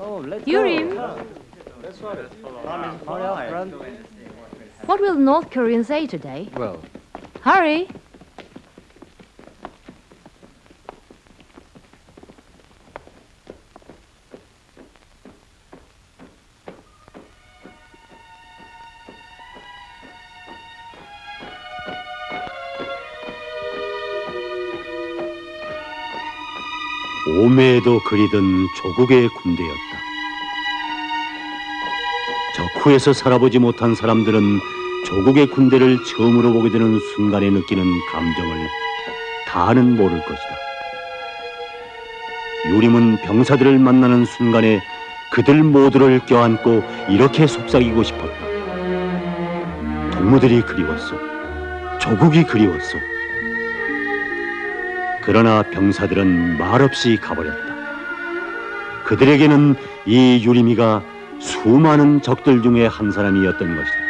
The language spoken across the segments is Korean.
Yurim, what will North Koreans say today? Well, Hurry! 오매에도 그리던 조국의 군대였다. 적후에서 살아보지 못한 사람들은 조국의 군대를 처음으로 보게 되는 순간에 느끼는 감정을 다는 모를 것이다. 유림은 병사들을 만나는 순간에 그들 모두를 껴안고 이렇게 속삭이고 싶었다. 동무들이 그리웠소. 조국이 그리웠소. 그러나 병사들은 말없이 가버렸다. 그들에게는 이 유림이가 수많은 적들 중에 한 사람이었던 것이다.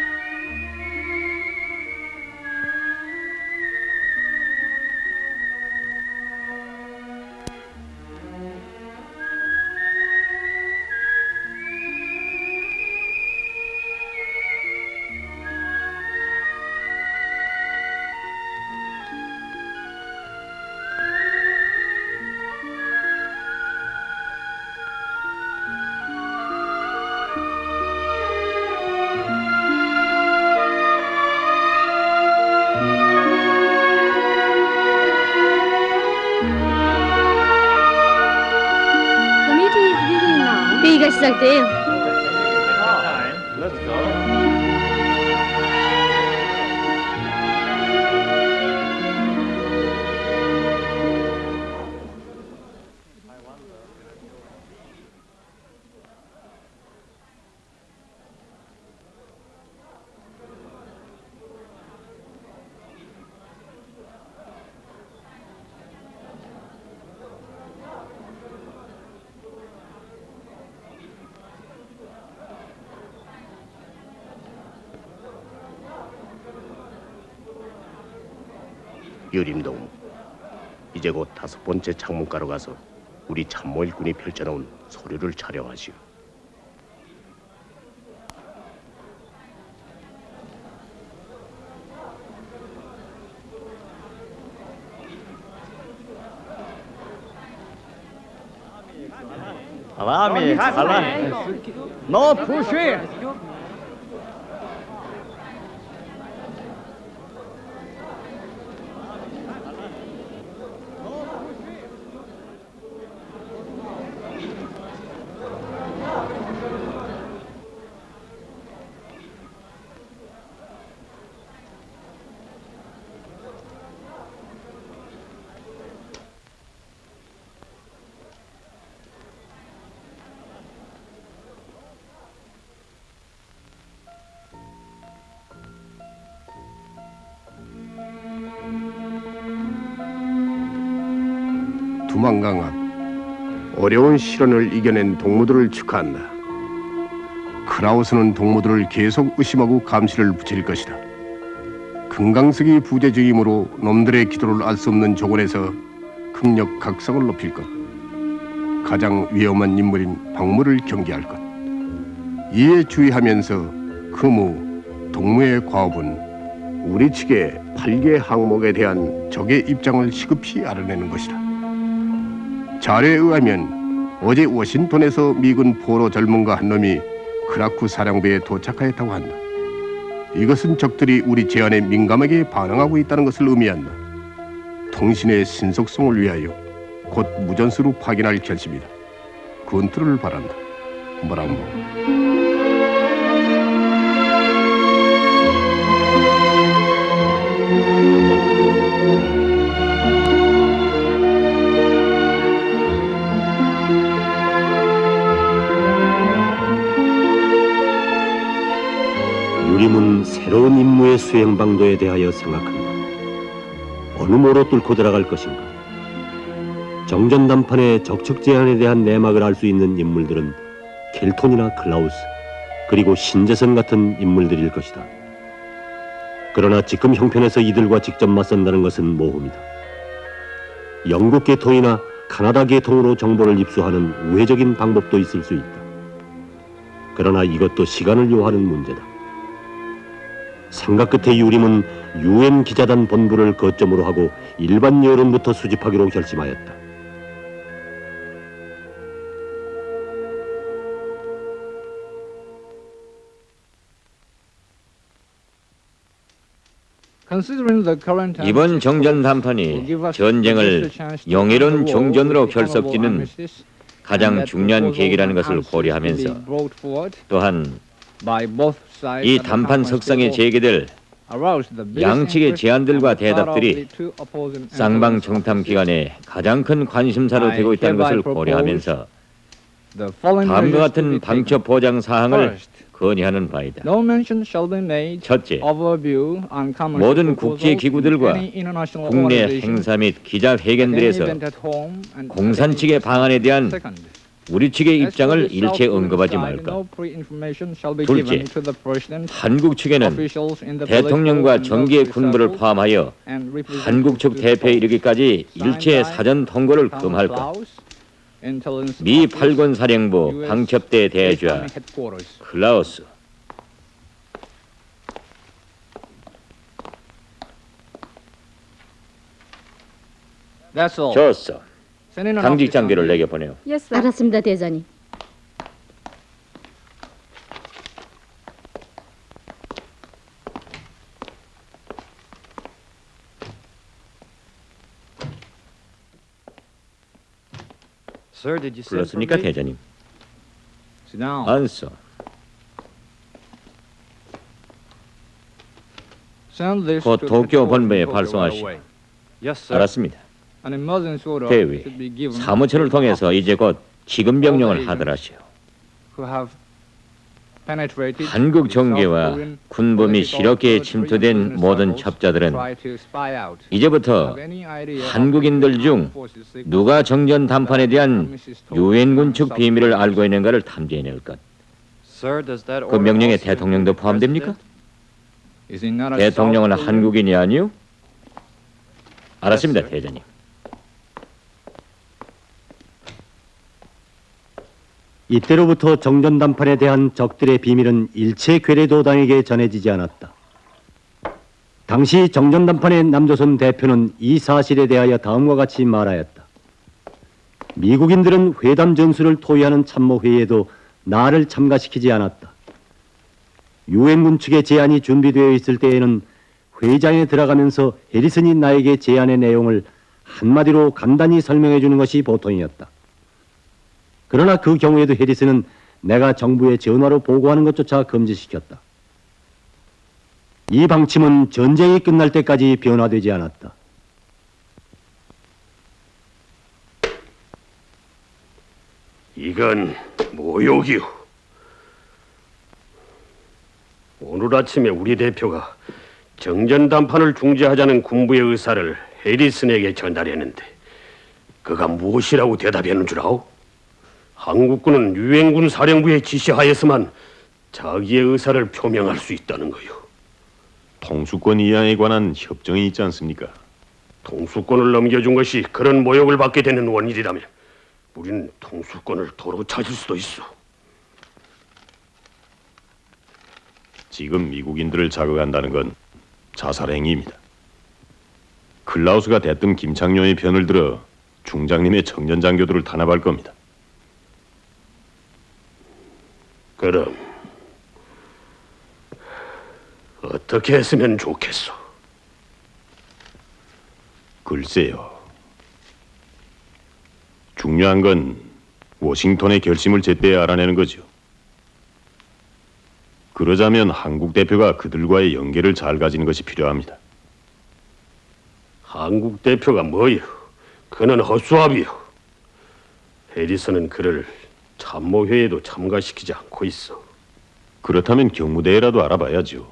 회의가 시작돼요. let's go. 유림동, 이제 곧 5번째 창문가로 가서 우리 참모 일꾼이 펼쳐놓은 서류를 촬영하시오. Salami, salami. No pushing. 두만강한 어려운 시련을 이겨낸 동무들을 축하한다. 크라우스는 동무들을 계속 의심하고 감시를 붙일 것이다. 금강석이 부재중이므로 놈들의 기도를 알 수 없는 조건에서 극력 각성을 높일 것. 가장 위험한 인물인 박무를 경계할 것. 이에 주의하면서 금우, 동무의 과업은 우리 측의 8개 항목에 대한 적의 입장을 시급히 알아내는 것이다. 자료에 의하면 어제 워싱턴에서 미군 포로 전문가 한 놈이 크라쿠 사령부에 도착하였다고 한다. 이것은 적들이 우리 제안에 민감하게 반응하고 있다는 것을 의미한다. 통신의 신속성을 위하여 곧 무전수로 확인할 결심이다. 건투를 바란다. 뭐라모. 유림은 새로운 임무의 수행 방도에 대하여 생각한다. 어느 모로 뚫고 들어갈 것인가? 정전담판의 적측 제한에 대한 내막을 알 수 있는 인물들은 켈톤이나 클라우스, 그리고 신재선 같은 인물들일 것이다. 그러나 지금 형편에서 이들과 직접 맞선다는 것은 모험이다. 영국 계통이나 카나다 계통으로 정보를 입수하는 우회적인 방법도 있을 수 있다. 그러나 이것도 시간을 요하는 문제다. 생각 끝에 유림은 UN 기자단 본부를 거점으로 하고 일반 여론부터 수집하기로 결심하였다. 이번 정전 담판이 전쟁을 영예로운 종전으로 결석짓는 가장 중요한 계기라는 것을 고려하면서 또한 이 담판 석상에 제기될 양측의 제안들과 대답들이 쌍방 정탐 기관의 가장 큰 관심사로 되고 있다는 것을 고려하면서 다음과 같은 방첩 보장 사항을 건의하는 바이다. 첫째, 모든 국제 기구들과 국내 행사 및 기자회견들에서 공산 측의 방안에 대한 우리 측의 입장을 일체 언급하지 말까. 둘째, 한국 측에는 대통령과 정계 군부를 포함하여 한국 측 대표에 이르기까지 일체 사전 통고를 금할까. 미 8권 사령부 방첩대 대주하 클라우스. 좋소. 당직 장교를 내게 보내요. 알았습니다, 대장님. 불렀습니까, 대장님? 안서. 곧 도쿄 본부에 발송하시오. 알았습니다. 대위, 사무처를 통해서 이제 곧 지금 명령을 하더라시오. 한국 정계와 군부 및 실업계에 침투된 모든 첩자들은 이제부터 한국인들 중 누가 정전 담판에 대한 유엔군 측 비밀을 알고 있는가를 탐지해낼 것. 그 명령에 대통령도 포함됩니까? 대통령은 한국인이 아니요? 알았습니다, 대장님. 이때로부터 정전 담판에 대한 적들의 비밀은 일체 괴뢰도당에게 전해지지 않았다. 당시 정전 담판의 남조선 대표는 이 사실에 대하여 다음과 같이 말하였다. 미국인들은 회담 전술을 토의하는 참모회의에도 나를 참가시키지 않았다. 유엔군 측의 제안이 준비되어 있을 때에는 회의장에 들어가면서 해리슨이 나에게 제안의 내용을 한마디로 간단히 설명해 주는 것이 보통이었다. 그러나 그 경우에도 해리슨은 내가 정부에 전화로 보고하는 것조차 금지시켰다. 이 방침은 전쟁이 끝날 때까지 변화되지 않았다. 이건 모욕이오. 오늘 아침에 우리 대표가 정전 담판을 중지하자는 군부의 의사를 해리슨에게 전달했는데 그가 무엇이라고 대답했는 줄 아오? 한국군은 유엔군 사령부의 지시하에서만 자기의 의사를 표명할 수 있다는 거요. 통수권 이양에 관한 협정이 있지 않습니까? 통수권을 넘겨준 것이 그런 모욕을 받게 되는 원인이라면 우리는 통수권을 도로 찾을 수도 있어. 지금 미국인들을 자극한다는 건 자살 행위입니다. 클라우스가 대뜸 김창룡의 편을 들어 중장님의 청년 장교들을 탄압할 겁니다. 그럼 어떻게 했으면 좋겠소? 글쎄요. 중요한 건 워싱턴의 결심을 제때 알아내는 거죠. 그러자면 한국 대표가 그들과의 연계를 잘 가지는 것이 필요합니다. 한국 대표가 뭐요? 그는 헛수합이요. 해리슨은 그를 참모회의에도 참가시키지 않고 있어. 그렇다면 경무대회라도 알아봐야죠.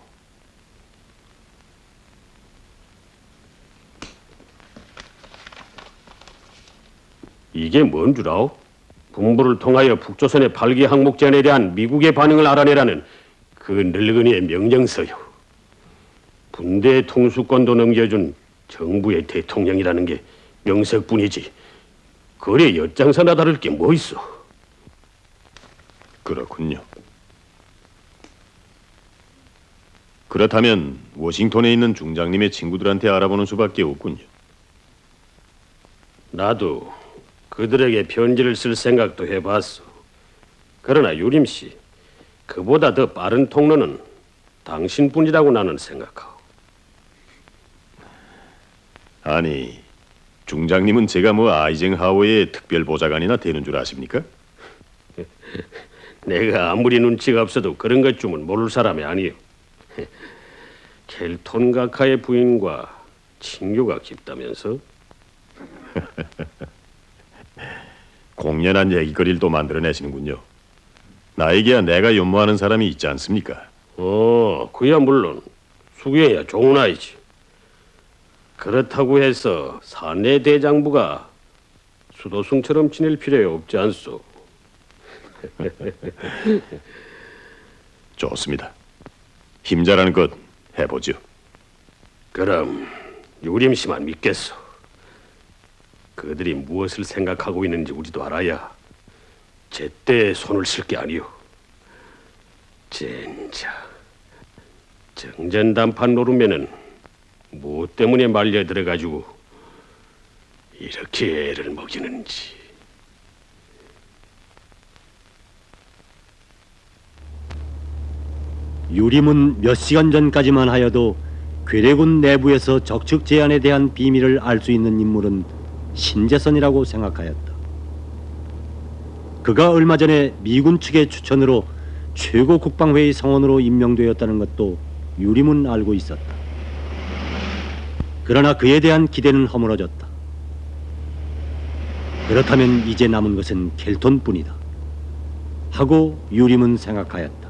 이게 뭔 줄 아오? 군부를 통하여 북조선의 8기 항목 제안에 대한 미국의 반응을 알아내라는 그 늙은이의 명령서요. 군대 통수권도 넘겨준 정부의 대통령이라는 게 명색뿐이지 그래 엿장사나 다를 게 뭐 있어? 그렇군요. 그렇다면 워싱턴에 있는 중장님의 친구들한테 알아보는 수밖에 없군요. 나도 그들에게 편지를 쓸 생각도 해봤어. 그러나 유림 씨, 그보다 더 빠른 통로는 당신뿐이라고 나는 생각하오. 아니, 중장님은 제가 뭐 아이젠하워의 특별 보좌관이나 되는 줄 아십니까? 내가 아무리 눈치가 없어도 그런 것쯤은 모를 사람이 아니오. 켈톤 각하의 부인과 친교가 깊다면서? 공연한 얘기거리를 또 만들어내시는군요. 나에게야 내가 연모하는 사람이 있지 않습니까? 그야 물론 수경이야 좋은 아이지. 그렇다고 해서 사내 대장부가 수도승처럼 지낼 필요 없지 않소. 좋습니다. 힘자라는 것 해보죠. 그럼 유림 씨만 믿겠소. 그들이 무엇을 생각하고 있는지 우리도 알아야 제때 손을 쓸 게 아니오. 젠자, 정전담판 노름에는 무엇 때문에 말려 들어가지고 이렇게 애를 먹이는지. 유림은 몇 시간 전까지만 하여도 괴뢰군 내부에서 적측 제안에 대한 비밀을 알 수 있는 인물은 신재선이라고 생각하였다. 그가 얼마 전에 미군 측의 추천으로 최고 국방회의 성원으로 임명되었다는 것도 유림은 알고 있었다. 그러나 그에 대한 기대는 허물어졌다. 그렇다면 이제 남은 것은 켈톤뿐이다 하고 유림은 생각하였다.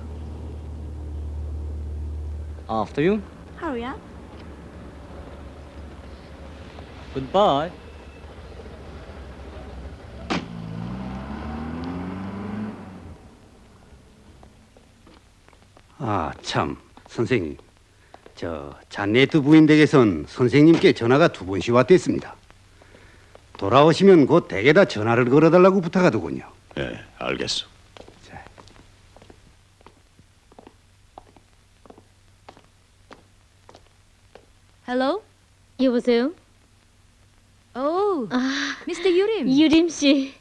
After you. Hurry up. Goodbye. 아, 참, 선생님. 잔네트 부인 댁에선 선생님께 전화가 2번씩 왔댔습니다. 돌아오시면 곧 댁에다 전화를 걸어달라고 부탁하더군요. 예, 알겠소. Hello? 여보세요? Oh, Mr. Yurim. 유림 씨.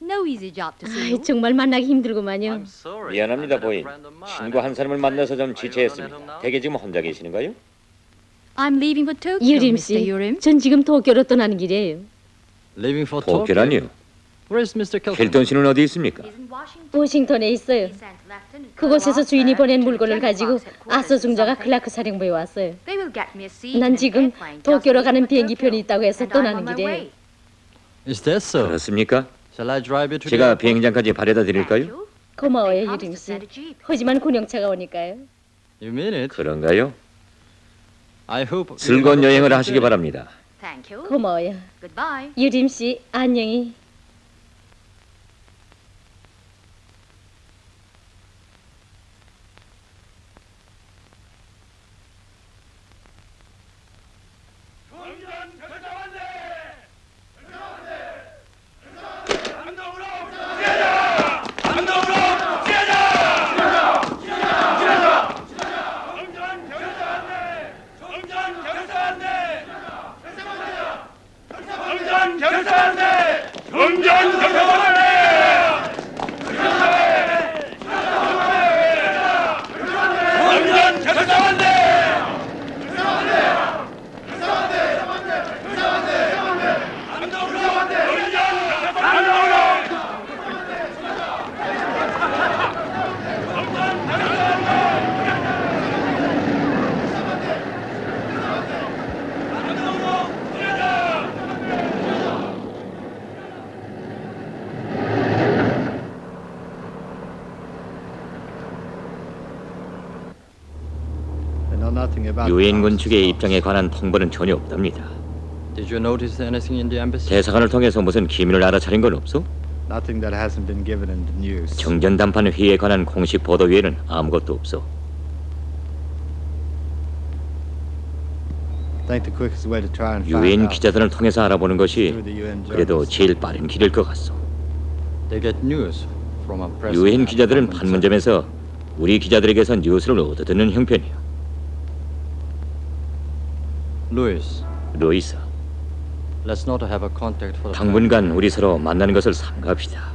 No easy job to see 아이, you. 정말 만나기 힘들구만요. 미안합니다, 부인. 친구 한 사람을 만나서 좀 지체했습니다. 댁에 지금 혼자 계시는가요? I'm leaving for Tokyo, 유림 Mr. 씨. Yurim. 전 지금 도쿄로 떠나는 길이에요. Leaving for Tokyo. 도쿄라니요? Where's Mr. Kelton? 켈톤 씨는 어디 있습니까? He's in Washington. 워싱턴에 있어요. He sent Lieutenant 그곳에서 Colonel 주인이 보낸 to 물건을 General 가지고 Fox headquarters 아서 in 중자가 San 클라크 사령부에 왔어요. They will get me a seat 난 in an 지금 airplane just 도쿄로 가는 leaving for 비행기 편이 Tokyo, 있다고 해서 and I'm 떠나는 on my 길이에요. way. Is that so? 그렇습니까? Shall I drive you to the 제가 airport? 비행장까지 바래다 Thank 드릴까요? you. 고마워요, They 유림 promised to 씨. send a jeep. 하지만 군용차가 오니까요. You mean it? 그런가요? I hope you 즐거운 have a 여행을 pleasant 하시기 journey. 바랍니다. Thank you. 고마워요. Goodbye. 유림 씨, 안녕히. They know nothing about 유엔군 the 측의 house. 입장에 관한 통보는 전혀 없답니다. Did you notice anything in the embassy? 대사관을 통해서 무슨 기밀을 알아차린 건 없어? Nothing that hasn't been given in the news. 정전 담판 회의에 관한 공식 보도 외에는 아무것도 없어. I think the quickest way to try and find 유엔 out 기자단을 통해서 알아보는 것이 through the UN 그래도 journalists. 제일 빠른 길일 것 같소. They get news from a press. 유엔 기자들은 판문점에서 우리 기자들에게서 뉴스를 얻어듣는 형편이야. Louis, 루이스, let's not have a contact for the 당분간 우리 서로 만나는 것을 삼가합시다.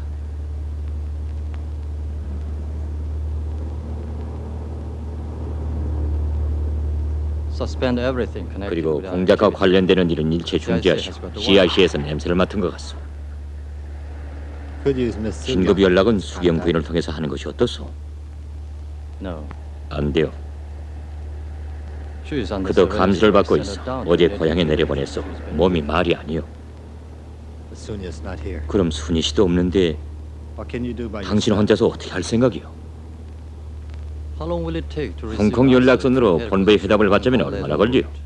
Suspend everything connected 그리고 with our 공작과 activities. 관련되는 일은 일체 중지하시오. CIC에서 냄새를 맡은 것 같소. Could use Miss Sylvia. 긴급 연락은 수경 부인을 통해서 하는 것이 어떻소? No. 안 돼요. She is under 그도 감시를 surveillance. 받고 Send her 있어. down. 어제 고향에 내려보냈어. 몸이 말이 아니요. Sonia's not here. 그럼 순희 씨도 없는데 What can you do by 당신 yourself? 혼자서 어떻게 할 생각이요? How long will it take to receive 홍콩 answers 연락선으로 from 본부에 headquarters 회답을 받자면 all 얼마나 over 걸리요? the world?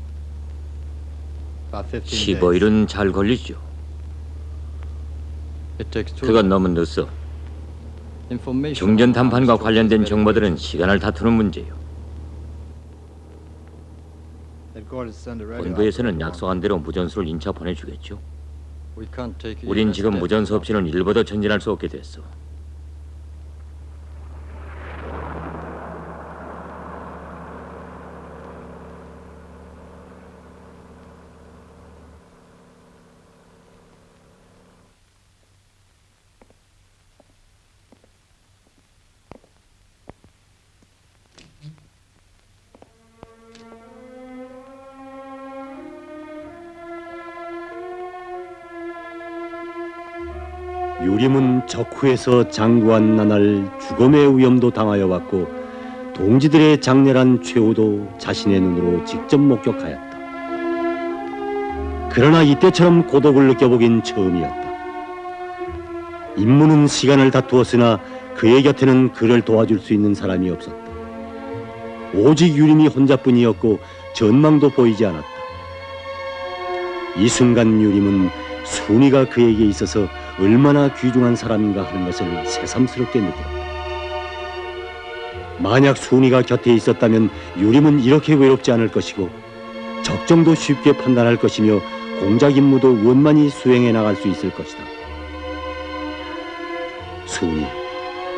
About 15 days. 15일은 잘 걸리죠. It takes too 그건 long. 너무 늦어. Information 중전 on 담판과 arms 관련된 is 정보들은 시간을 다투는 문제요. Headquarters send a radio 본부에서는 operator. 약속한 대로 무전수를 인차 보내주겠죠. We can't take it 우린 as 지금 dead. 무전수 없이는 일보다 전진할 수 없게 됐어. 유림은 적후에서 장구한 나날 죽음의 위험도 당하여 왔고 동지들의 장렬한 최후도 자신의 눈으로 직접 목격하였다. 그러나 이때처럼 고독을 느껴보긴 처음이었다. 임무는 시간을 다투었으나 그의 곁에는 그를 도와줄 수 있는 사람이 없었다. 오직 유림이 혼자뿐이었고 전망도 보이지 않았다. 이 순간 유림은 순이가 그에게 있어서 얼마나 귀중한 사람인가 하는 것을 새삼스럽게 느꼈다. 만약 순이가 곁에 있었다면 유림은 이렇게 외롭지 않을 것이고 적정도 쉽게 판단할 것이며 공작 임무도 원만히 수행해 나갈 수 있을 것이다. 순이,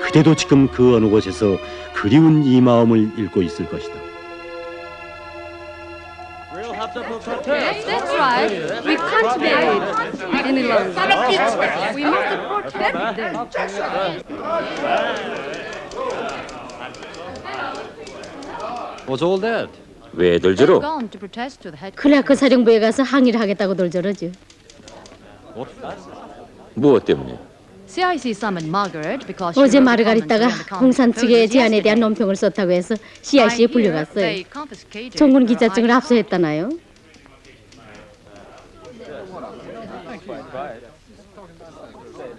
그대도 지금 그 어느 곳에서 그리운 이 마음을 읽고 있을 것이다. Yes, that's right. We can't wait any longer. We must protect them. What's all that? 왜들 They've 저러? gone to protest to the headquarters. 크라크 사령부에 가서 항의를 하겠다고들 저러죠. 무엇 때문에? CIC summoned Margaret because she 어제 wrote a 마르가리타가 commentary on the 공산 측의 Congress 제안에 대한 yesterday. 논평을 썼다고 해서 I CIC에 hear 불려갔어요. they confiscated 종군 her 기자증을 ID. 압수했다나요?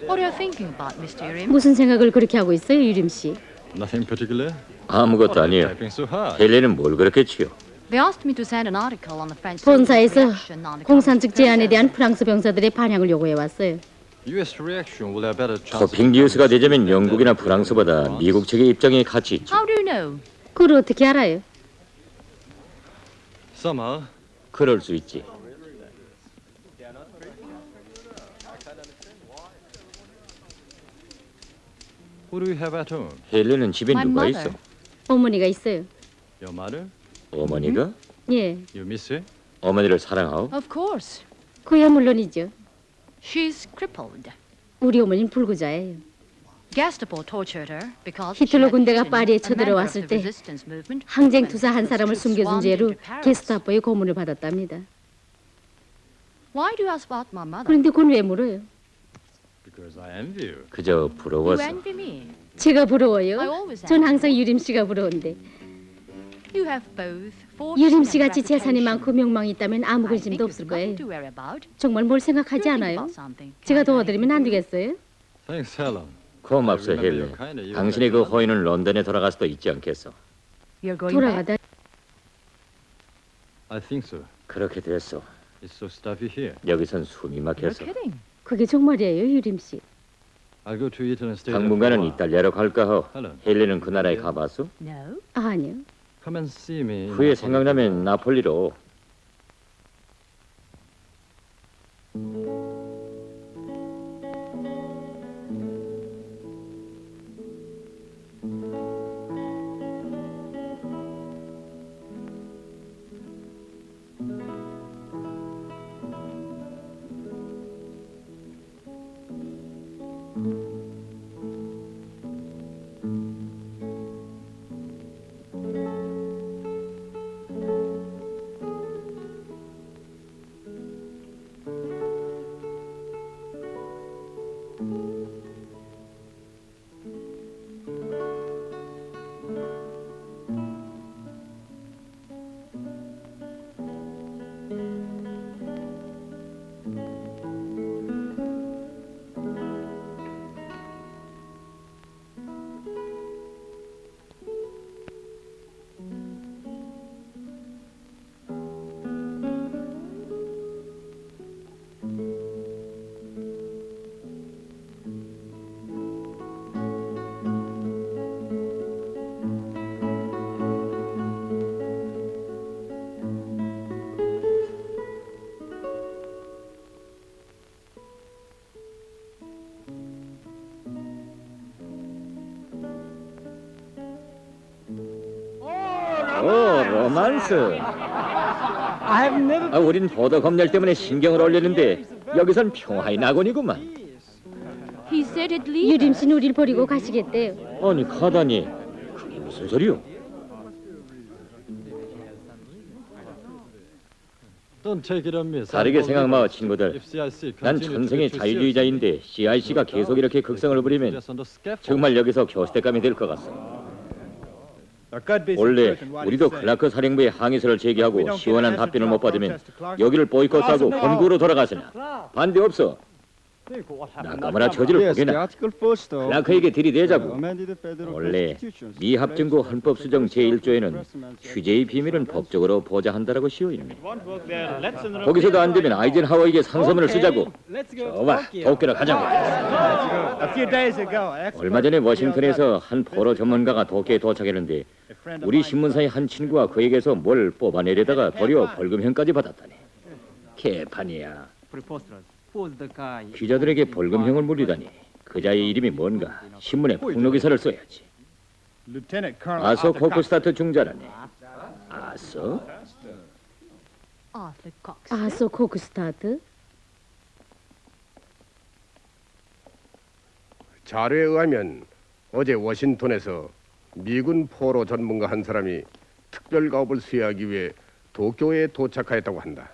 What are you thinking about, Mr. Urim? 무슨 생각을 그렇게 하고 있어요, 유림 씨? Nothing particular. 아무것도 아니에요. Typing so hard. 헬레는 뭘 그렇게 치요? They asked me to send an article on the French 본사에서 reaction on the 공산 측 제안에 대한 confiscation. 프랑스 병사들의 반향을 요구해 왔어요. U.S. reaction will have better chance. 토핑 뉴스가 되자면 영국이나 프랑스보다 미국 측의 입장에 가치 있죠. How do you know? 그걸 어떻게 알아요? Somehow, 그럴 수 있지. who do we have at home? 헬레는 집에 My 누가 mother. 있어? 어머니가 있어요. Your mother? 어머니가? 예, You miss her? 어머니를 사랑하오? Of course. 그야 물론이죠. She's crippled. 우리 어머니는 불구자예요. Gestapo tortured her because 히틀러 she had 군대가 hidden 파리에 a member of 쳐들어왔을 the 때 resistance movement 항쟁 when 투사 한 사람을 she 숨겨준 swarmed 죄로 into Paris. 게스타포의 고문을 받았답니다. Why do you ask about my mother? 그런데 그건 왜 물어요? Because I envy you. 그저 You 부러워서. envy me. 제가 I 부러워요? always 전 envy 항상 유림 씨가 부러운데 You have both fortune 유림 and 씨 같이 재산이 reputation. 많고 명망이 있다면 아무 I think 근심도 you've 없을 nothing 거예요. to worry about. 정말 뭘 You're 생각하지 thinking 않아요? about something. 제가 Can I 도와드리면 안 되겠어요? Thanks, Helen. 고맙소 헬레. 당신의 그 호의는 런던에 돌아갈 수도 있지 않겠어. You're going back? 돌아가다 I think so. 그렇게 됐어. It's so stuffy here. 여기선 숨이 You're 막혔어. kidding. 그게 정말이에요, 유림 씨. I'll go to Italy and stay there for a 당분간은 while. 이탈리아로 갈까 호. 헬렌. 헬레는 그 나라에 가봤어? No. 아니요. Come and see me. in 후에 Napoli. 생각나면 나폴리로. 로만스. 우린 포도 검열 때문에 신경을 올리는데 여기선 평화의 낙원이구만. He said it leave. 유림 씨는 우릴 버리고 가시겠대요. 아니 가다니 그게 무슨 소리요? Don't take it on me. 다르게 생각마 친구들. If CIC 난 continue to 천생의 be 자유주의자인데 CIC가 계속 이렇게 극성을 부리면 just on the scaffold. 정말 여기서 교수대감이 될 것 같소. 원래 우리도 클라크 사령부에 항의서를 제기하고 시원한 답변을 못 받으면 여기를 보이콧하고 본국으로 돌아가서냐. 반대 없어. 나가마나 저지를 보게나. 클라크에게 들이대자고. 원래 미합정부 헌법수정 제1조에는 휴재의 비밀은 법적으로 보좌한다라고 시오있네. 거기서도 안 되면 아이젠하워에게 상소문을 쓰자고. 좋아, 도쿄로 가자고. 얼마 전에 워싱턴에서 한 포로 전문가가 도쿄에 도착했는데 우리 신문사의 한 친구가 그에게서 뭘 뽑아내려다가 도리어 벌금형까지 받았다네. 개판이야. 기자들에게 벌금형을 물리다니. 그자의 이름이 뭔가 신문에 폭로 기사를 써야지. 아서 코크스타트 중자라네. 아서? Arthur Cox. 아소 코크스타트? 자료에 의하면 어제 워싱턴에서 미군 포로 전문가 한 사람이 특별 가업을 수행하기 위해 도쿄에 도착하였다고 한다.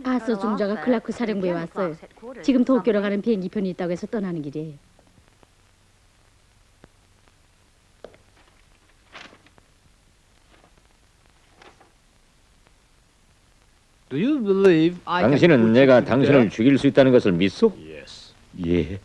아소 중자가 클라크 사령부에 왔어요. 지금 도쿄로 가는 비행기 편이 있다고 해서 떠나는 길이에요. Do you believe I can 당신은 put 내가 you to 당신을 death? 죽일 수 있다는 것을 믿소? Yes. 예.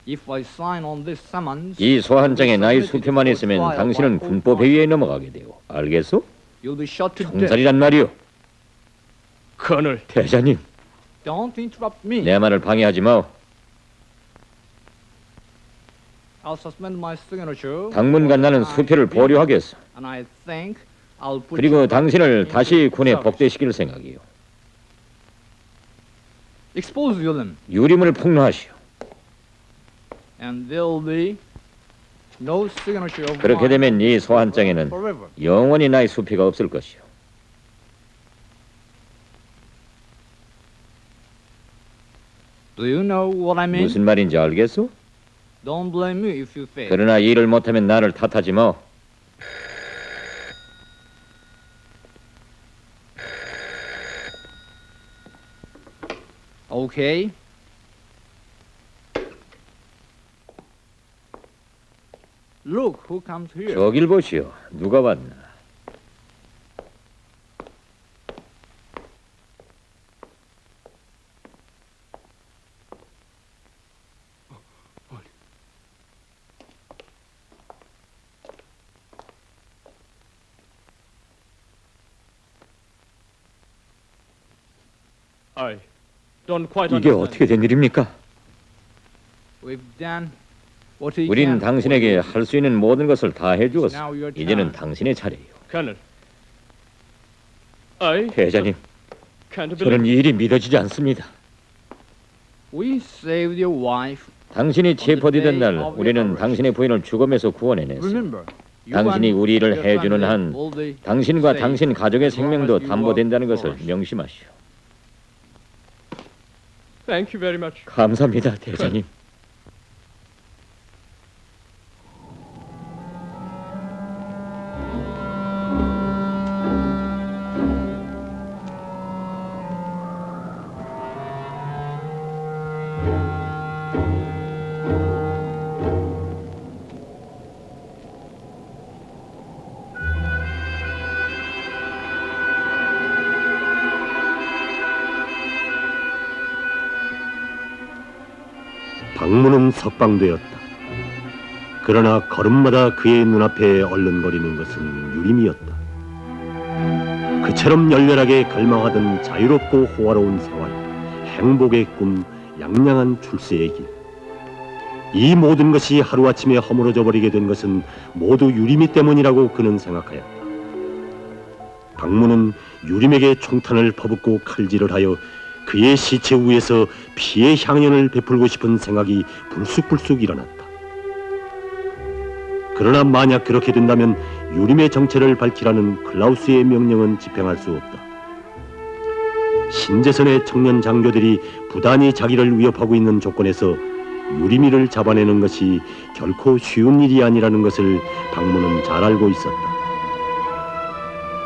If I sign on this summons, 이 소환장에 나의 수표만 있으면 당신은 군법 회의에 넘어가게 되오. 알겠소? you'll be shot to death. 총살이란 말이오. 커널, 대장님, Don't interrupt me. 내 말을 방해하지 마오. I'll suspend my signature. 당분간 나는 수표를 보류하겠어. And I think I'll put 그리고 you back 당신을 into 다시 군에 service. 복대시킬 생각이요. Expose them, 유림을 폭로하시오. and there'll be no signature of 그렇게 mine 되면 이 소환장에는 forever. 영원히 나의 수표가 없을 것이오. Do you know what I mean? 무슨 말인지 알겠소? Don't blame me if you fail. 그러나 일을 못하면 나를 탓하지 마. Okay. Look who comes here. 저길 보시오. 누가 왔나? I don't quite 이게 understand. 어떻게 된 일입니까? We've done what we 우린 can. 당신에게 할 수 있는 모든 것을 다 해주었어. 이제는 당신의 차례예요. 커널, I 대장님, can't 저는 believe. 이 일이 믿어지지 않습니다. We saved your wife. 당신이 체포되던 날 우리는 당신의 부인을 죽음에서 구원해냈어. Remember, you 당신이 and 우리 일을 your 해주는 family 한 will be 당신과 safe 당신 가족의 as long 생명도 as you 담보된다는 work 것을 for us. 명심하시오. Thank you very much. 감사합니다, 대장님. 방문은 석방되었다. 그러나 걸음마다 그의 눈앞에 얼른거리는 것은 유림이었다. 그처럼 열렬하게 갈망하던 자유롭고 호화로운 생활, 행복의 꿈, 양양한 출세의 길. 이 모든 것이 하루아침에 허물어져 버리게 된 것은 모두 유림이 때문이라고 그는 생각하였다. 박문은 유림에게 총탄을 퍼붓고 칼질을 하여 그의 시체 위에서 피의 향연을 베풀고 싶은 생각이 불쑥불쑥 일어났다. 그러나 만약 그렇게 된다면 유림의 정체를 밝히라는 클라우스의 명령은 집행할 수 없다. 신재선의 청년 장교들이 부단히 자기를 위협하고 있는 조건에서 유리미를 잡아내는 것이 결코 쉬운 일이 아니라는 것을 박무는 잘 알고 있었다.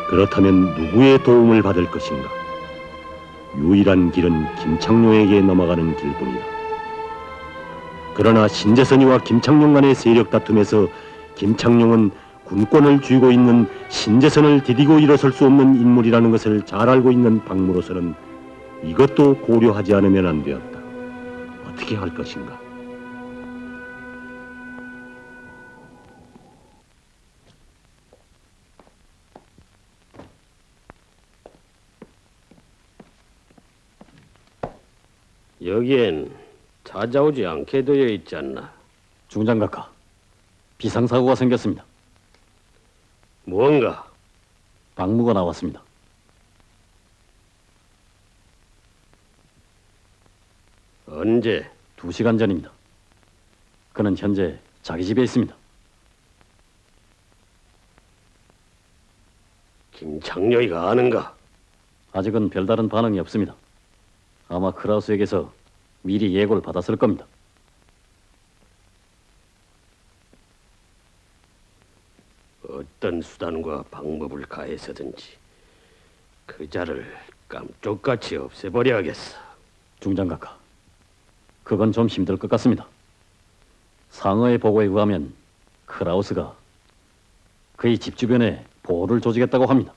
그렇다면 누구의 도움을 받을 것인가? 유일한 길은 김창룡에게 넘어가는 길뿐이다. 그러나 신재선이와 김창룡 간의 세력 다툼에서 김창룡은 군권을 쥐고 있는 신재선을 디디고 일어설 수 없는 인물이라는 것을 잘 알고 있는 박무로서는 이것도 고려하지 않으면 안 되었다. 어떻게 할 것인가? 여기엔 찾아오지 않게 되어 있지 않나? 중장각하, 비상사고가 생겼습니다. 무언가? 박무가 나왔습니다. 언제? 2시간 전입니다. 그는 현재 자기 집에 있습니다. 김창룡이가 아는가? 아직은 별다른 반응이 없습니다. 아마 클라우스에게서 미리 예고를 받았을 겁니다. 어떤 수단과 방법을 가해서든지 그 자를 깜쪽같이 없애버려야겠어. 중장각하, 그건 좀 힘들 것 같습니다. 상어의 보고에 의하면 클라우스가 그의 집 주변에 보호를 조직했다고 합니다.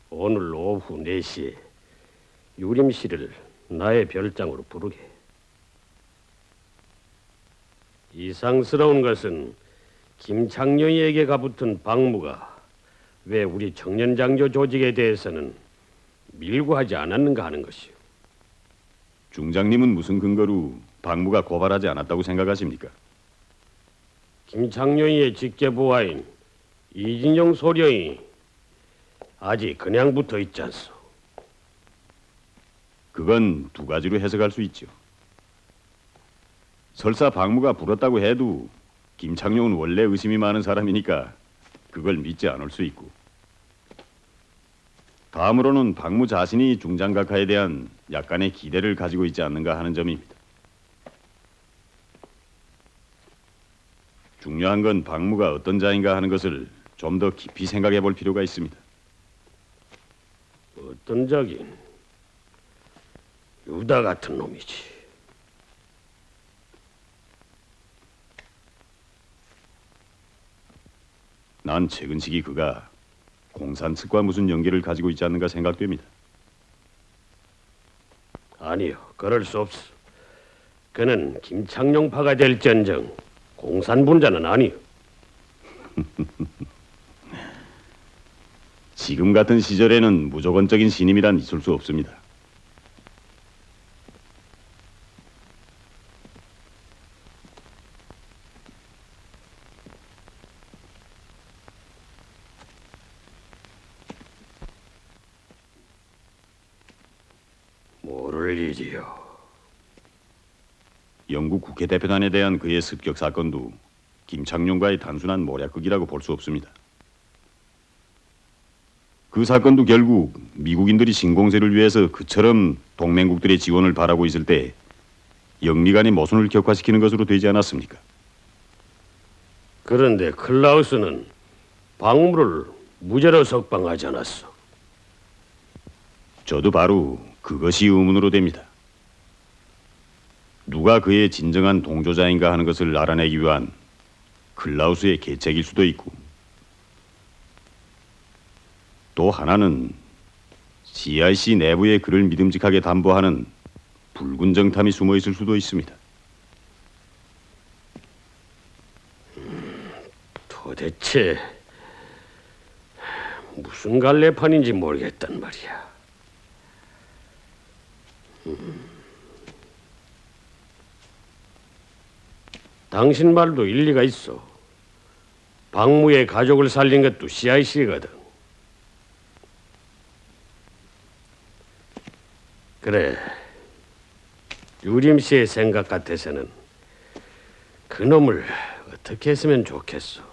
오늘 오후 4시에 유림 씨를 나의 별장으로 부르게. 이상스러운 것은 김창룡이에게 가붙은 박무가 왜 우리 청년장교 조직에 대해서는 밀고하지 않았는가 하는 것이오. 중장님은 무슨 근거로 박무가 고발하지 않았다고 생각하십니까? 김창룡이의 직계부하인 이진영 소령이 아직 그냥 붙어 있지 않소. 그건 두 가지로 해석할 수 있죠. 설사 박무가 불었다고 해도 김창룡은 원래 의심이 많은 사람이니까 그걸 믿지 않을 수 있고, 다음으로는 박무 자신이 중장각하에 대한 약간의 기대를 가지고 있지 않는가 하는 점입니다. 중요한 건 박무가 어떤 자인가 하는 것을 좀 더 깊이 생각해 볼 필요가 있습니다. 어떤 자긴 유다 같은 놈이지. 난 최근 시기 그가 공산측과 무슨 연계를 가지고 있지 않는가 생각됩니다. 아니요, 그럴 수 없어. 그는 김창룡파가 될지언정 공산분자는 아니요. 지금 같은 시절에는 무조건적인 신임이란 있을 수 없습니다. 모를 일이요. 영국 국회 대표단에 대한 그의 습격 사건도 김창룡과의 단순한 모략극이라고 볼 수 없습니다. 그 사건도 결국 미국인들이 신공세를 위해서 그처럼 동맹국들의 지원을 바라고 있을 때 영리간의 모순을 격화시키는 것으로 되지 않았습니까? 그런데 클라우스는 박무를 무죄로 석방하지 않았어. 저도 바로 그것이 의문으로 됩니다. 누가 그의 진정한 동조자인가 하는 것을 알아내기 위한 클라우스의 계책일 수도 있고, 또 하나는 CIC 내부의 그를 믿음직하게 담보하는 붉은 정탐이 숨어 있을 수도 있습니다. 도대체 무슨 갈래판인지 모르겠단 말이야. 당신 말도 일리가 있어. 박무의 가족을 살린 것도 CIC거든. 그래. 유림 씨의 생각 같아서는 그놈을 어떻게 했으면 좋겠소.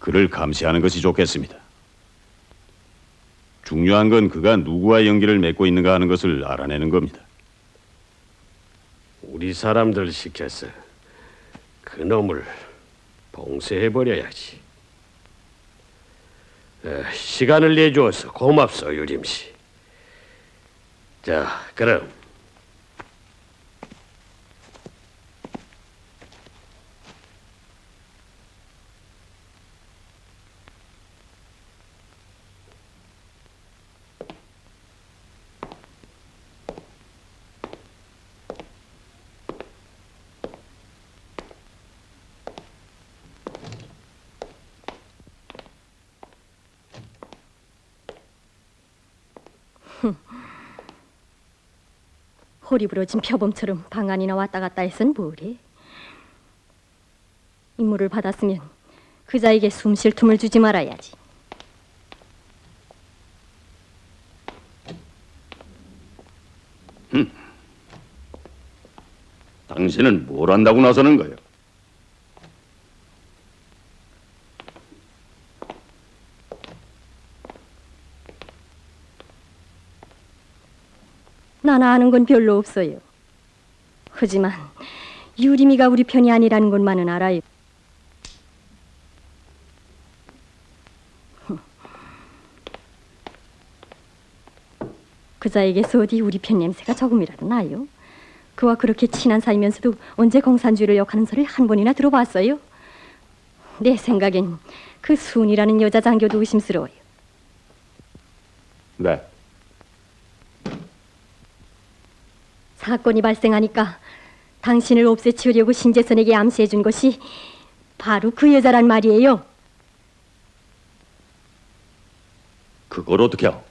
그를 감시하는 것이 좋겠습니다. 중요한 건 그가 누구와 연기를 맺고 있는가 하는 것을 알아내는 겁니다. 우리 사람들 시켜서 그놈을 봉쇄해버려야지. 시간을 내주어서 고맙소, 유림 씨. 자, 그럼. 호리부러진 표범처럼 방 안이나 왔다 갔다 해선 뭐래? 임무를 받았으면 그자에게 숨 쉴 틈을 주지 말아야지. 당신은 뭘 한다고 나서는 거예요? 나나 아는 건 별로 없어요. 하지만 유림이가 우리 편이 아니라는 것만은 알아요. 그자에게서 어디 우리 편 냄새가 조금이라도 나요? 그와 그렇게 친한 사이면서도 언제 공산주의를 욕하는 소리를 한 번이나 들어봤어요? 내 생각엔 그 순이라는 여자 장교도 의심스러워요. 네. 사건이 발생하니까 당신을 없애치우려고 신재선에게 암시해준 것이 바로 그 여자란 말이에요. 그걸 어떻게요?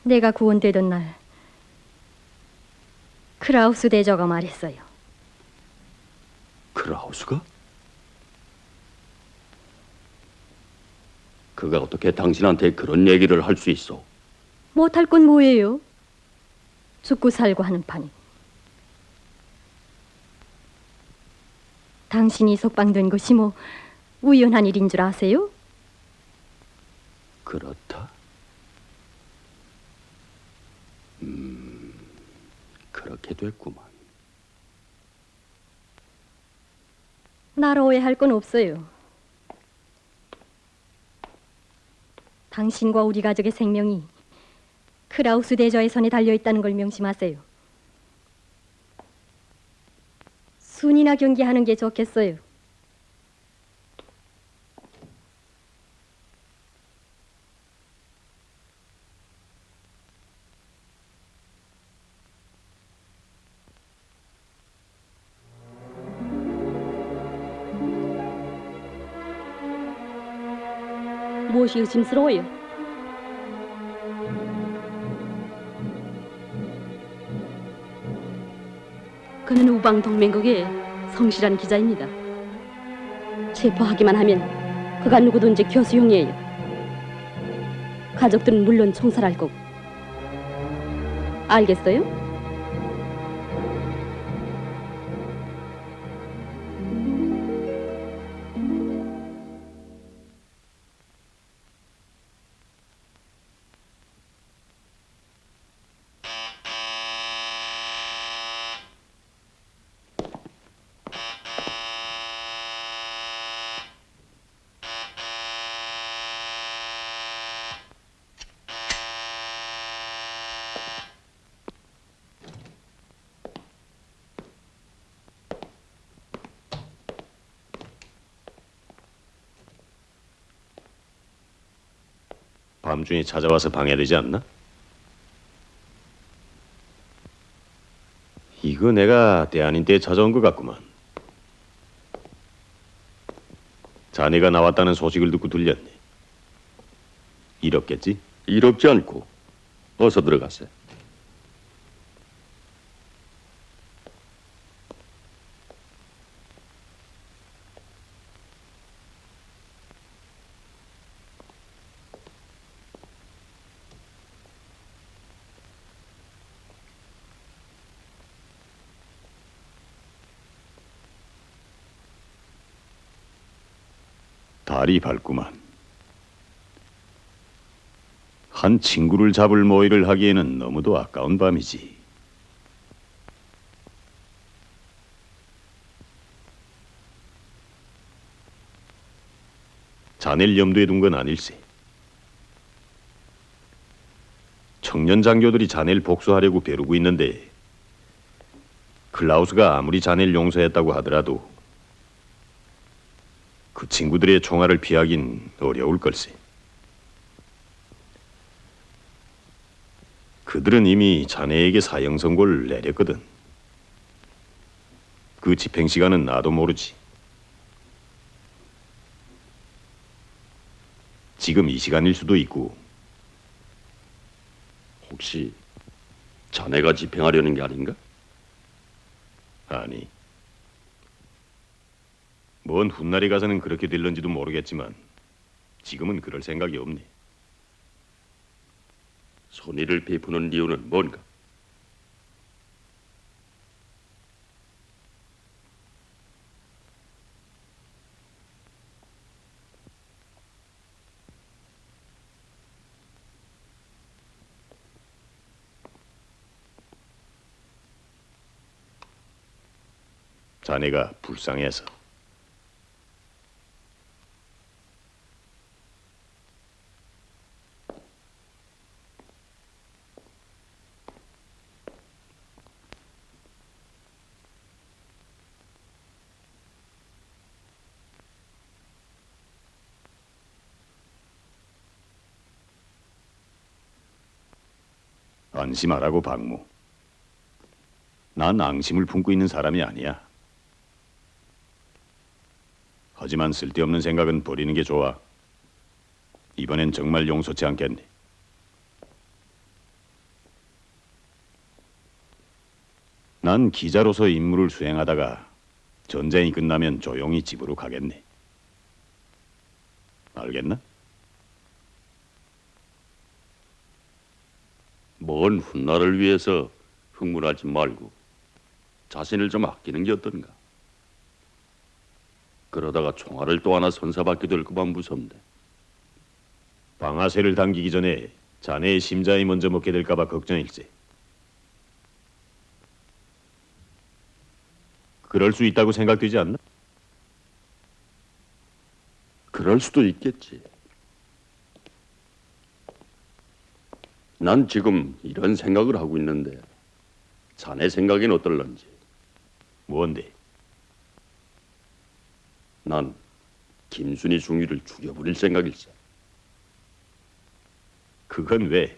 내가 구원되던 날 크라우스 대저가 말했어요. 크라우스가? 그가 어떻게 당신한테 그런 얘기를 할 수 있어? 못할 건 뭐예요? 죽고 살고 하는 판이. 당신이 석방된 것이 뭐 우연한 일인 줄 아세요? 그렇다. 그렇게 됐구만. 나를 오해할 건 없어요. 당신과 우리 가족의 생명이 크라우스 대저의 손에 달려있다는 걸 명심하세요. 순이나 경계하는 게 좋겠어요. 무엇이 의심스러워요? 그는 우방 동맹국의 성실한 기자입니다. 체포하기만 하면 그가 누구든지 교수형이에요. 가족들은 물론 총살할 거고. 알겠어요? 밤중에 찾아와서 방해되지 않나? 이거 내가 때 아닌 때에 찾아온 것 같구만. 자네가 나왔다는 소식을 듣고 들렸네. 일 없겠지? 일 없지 않고 어서 들어가세. 날이 밝구만. 한 친구를 잡을 모의를 하기에는 너무도 아까운 밤이지. 자네를 염두에 둔 건 아닐세. 청년 장교들이 자네를 복수하려고 벼르고 있는데 클라우스가 아무리 자네를 용서했다고 하더라도 그 친구들의 총알을 피하긴 어려울 걸세. 그들은 이미 자네에게 사형 선고를 내렸거든. 그 집행 시간은 나도 모르지. 지금 이 시간일 수도 있고. 혹시 자네가 집행하려는 게 아닌가? 아니. 먼 훗날에 가서는 그렇게 될런지도 모르겠지만 지금은 그럴 생각이 없네. 손이를 베푸는 이유는 뭔가? 자네가 불쌍해서. 안심하라고, 박무. 난 앙심을 품고 있는 사람이 아니야. 하지만 쓸데없는 생각은 버리는 게 좋아. 이번엔 정말 용서치 않겠네. 난 기자로서 임무를 수행하다가 전쟁이 끝나면 조용히 집으로 가겠네. 알겠나? 먼 훗날을 위해서 흥분하지 말고 자신을 좀 아끼는 게 어떤가? 그러다가 총알을 또 하나 선사받게 될까봐 무섭네. 방아쇠를 당기기 전에 자네의 심장이 먼저 먹게 될까봐 걱정일세. 그럴 수 있다고 생각되지 않나? 그럴 수도 있겠지. 난 지금 이런 생각을 하고 있는데 자네 생각엔 어떨런지. 뭔데? 난 김순희 중위를 죽여버릴 생각일세. 그건 왜?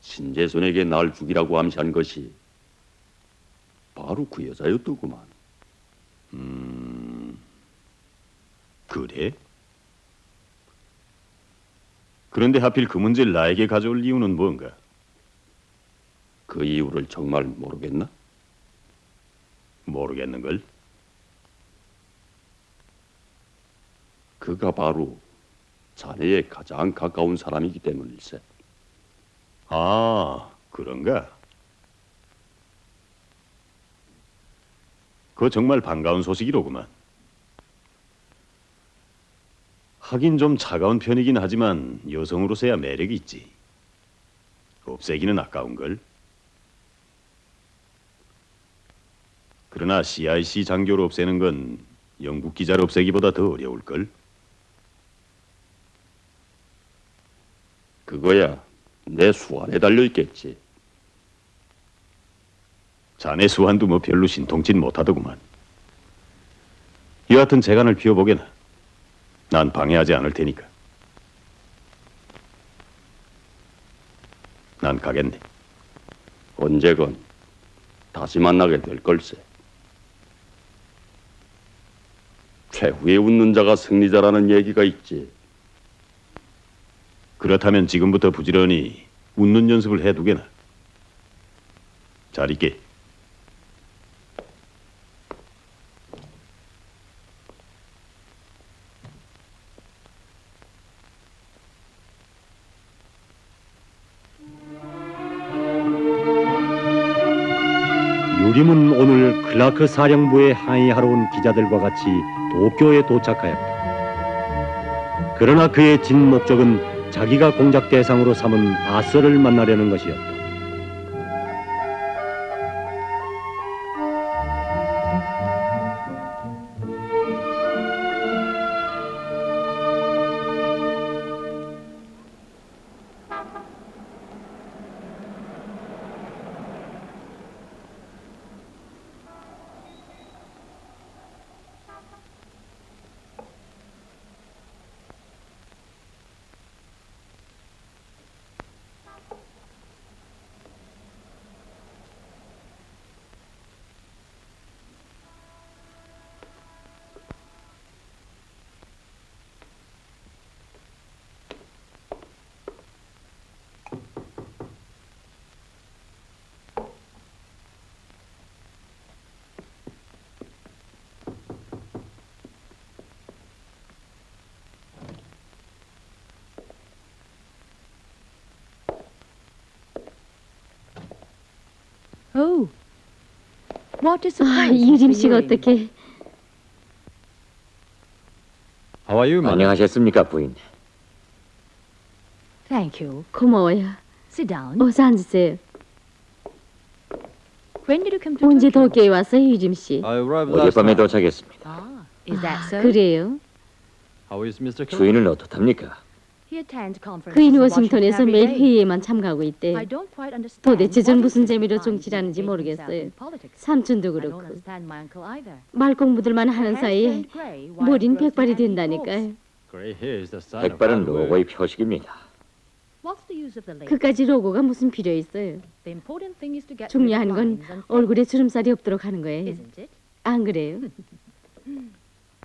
신재선에게 날 죽이라고 암시한 것이 바로 그 여자였더구만. 그래? 그런데 하필 그 문제를 나에게 가져올 이유는 뭔가? 그 이유를 정말 모르겠나? 모르겠는걸? 그가 바로 자네의 가장 가까운 사람이기 때문일세. 아, 그런가? 그거 정말 반가운 소식이로구만. 하긴 좀 차가운 편이긴 하지만 여성으로서야 매력이 있지. 없애기는 아까운걸. 그러나 CIC 장교를 없애는 건 영국 기자를 없애기보다 더 어려울걸. 그거야 내 수완에 달려있겠지. 자네 수완도 뭐 별로 신통치 못하더구만. 여하튼 재간을 피워보게나. 난 방해하지 않을 테니까. 난 가겠네. 언제건 다시 만나게 될 걸세. 최후에 웃는 자가 승리자라는 얘기가 있지. 그렇다면 지금부터 부지런히 웃는 연습을 해두게나. 잘 있게. 유림은 오늘 클라크 사령부에 항의하러 온 기자들과 같이 도쿄에 도착하였다. 그러나 그의 진 목적은 자기가 공작 대상으로 삼은 아서를 만나려는 것이었다. Oh, what is the 아, price, 유림 Mr. 씨가 Urim? 어떻게? How are you, madam? 안녕하셨습니까, 부인? Thank you. 고마워요. Sit down. 어서 앉으세요. When did you come to 언제 Tokyo? 도쿄에 왔어요, 유림 씨? I arrived last 어젯밤에 night. 도착했습니다. Ah, is that so? 그래요? How is Mr. Kelly? 주인은 어떻답니까? He attends conferences 그인 in 워싱턴에서 Washington 매일 every day. 회의에만 참가하고 I 있대. don't quite understand 도대체 전 what 무슨 is his 재미로 mind 정치라는지 in making himself 모르겠어요. in politics. 삼촌도 I don't 그렇고 understand my uncle either. 말공부들만 하는 His hair 사이에 turned grey while 머린 it grows 백발이 behind his 된다니까요. ears. Gray hair is the sign of 백발은 hard work. 로고의 표식입니다. What's the use of the label? 그까지 로고가 무슨 필요 있어요? The important thing is to get rid of 중요한 건 lines and 얼굴에 주름살이 없도록 하는 거예요. isn't it? 안 그래요?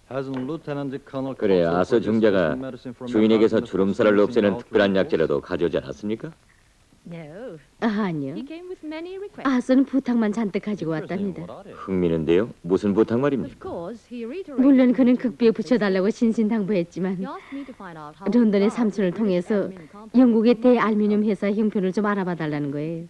Hasn't Lieutenant Colonel 그래, Coulter 아서 produced 중자가 some medicine from your 주인에게서 house, Mr. 주름살을 Singh, 없애는 out 특별한 with 약재라도 가져오지 않았습니까? No. 아니요. He came with many requests. 아서는 부탁만 잔뜩 가지고 Interesting, 왔답니다. what are they? 흥미는데요. 무슨 부탁 Of 말입니까? course, he reiterated 물론 그는 his 극비에 request. 붙여달라고 신신당부했지만 He asked me to find out how 런던의 large 삼촌을 the British 통해서 aluminium company 영국의 was made. 대알루미늄 회사 형편을 좀 알아봐 달라는 거예요.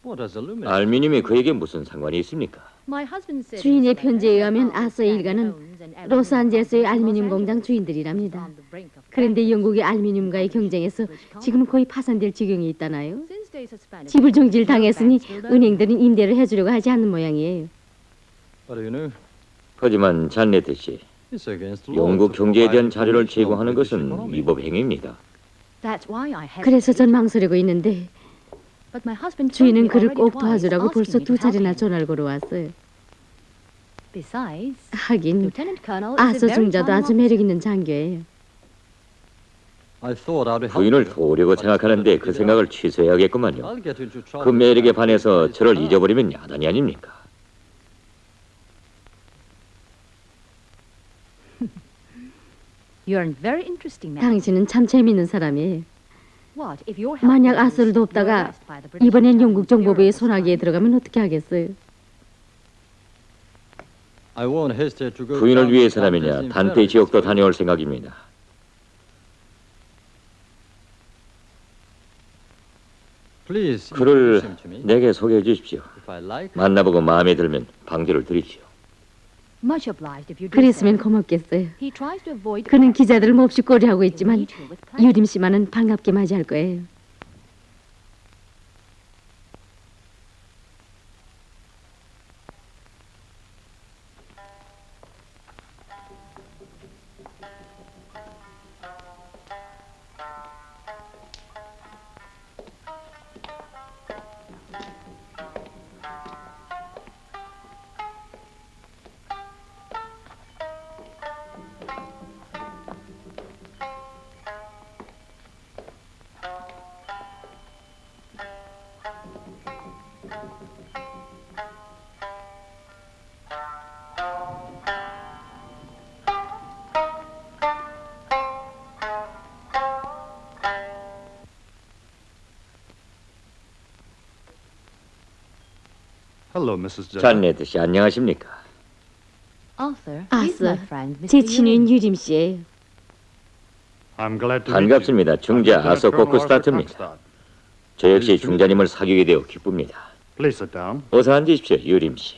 What does aluminum? 알미늄이 그에게 무슨 상관이 있습니까? My husband said 주인의 in his 편지에 letter 의하면 that 아서의 Stanley 일가는 owns an aluminium 로스안젤레스의 company in 알루미늄 Los 공장 Angeles. 주인들이랍니다. On the brink of 그런데 bankruptcy. 영국의 알루미늄과의 경쟁에서 지금 거의 파산될 지경에 있다나요? Since days of Spanish 집을 정지를 no 당했으니 banks will own. 은행들은 임대를 해주려고 하지 않는 모양이에요. What do you know? 하지만 잔네트 씨, It's against the law 영국 to 경제에 대한 provide 자료를 information on 제공하는 British 것은 economy. 위법 행위입니다. That's why I hesitate. 그래서 전 망설이고 있는데 But my husband told me 주인은 그를 already 꼭 twice, 도와주라고 asking 벌써 me to 두 help 차례나 him. 전화를 걸어왔어요. Besides, 하긴 Lieutenant Colonel is a 아서 very 중자도 아주 charming 매력 officer. 있는 장교예요. I thought I'd help 부인을 you, 도우려고 but 생각하는데 instead 그 of 생각을 취소해야겠구만요. I'll get into trouble 그 매력에 if I 반해서 take 저를 this 잊어버리면 야단이 아닙니까? You're a very interesting man. 당신은 참 재미있는 사람이에요. What if your 만약 help 아서를 is 돕다가 arrested by the British 이번엔 영국 Intelligence 정보부의 Bureau 손아귀에 this time? 들어가면 어떻게 하겠어요? I won't hesitate to go 부인을 down to 위해서라면요, Dante's 단테 Inferno. 지옥도 다녀올 생각입니다. Please 그를 introduce him to me. 내게 소개해 주십시오. If I like, 만나보고 마음에 들면 방대를 드리지요. Much obliged if you do 그랬으면 so. 고맙겠어요. He tries to avoid 그는 기자들을 몹시 꼬리하고 He'll 있지만 meet you with pleasure. 유림 씨만은 반갑게 맞이할 거예요. Hello, Mrs. Jack. 잔네트 씨 안녕하십니까? Arthur, he's my 아서, friend, Mr. 제 Urim. 친구인 유림 씨예요. I'm glad to 반갑습니다. meet you. 중자 I'm Lieutenant 아서 Colonel Arthur 코크스타트입니다. Krogstad. 저 역시 중자님을 사귀게 되어 기쁩니다. Please sit down. 어서 앉으십시오, 유림 씨.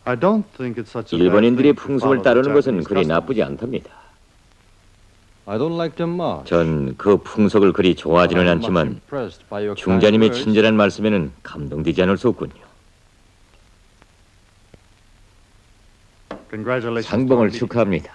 I don't think it's such a bad 일본인들의 thing to 풍습을 follow the 따르는 것은 Japanese 그리 customs. 나쁘지 않답니다. I don't like them much. 전 그 풍속을 그리 좋아하지는 I'm much 않지만 impressed by your kind 중자님의 words. 친절한 말씀에는 감동되지 않을 수 없군요. Congratulations. 상봉을 축하합니다.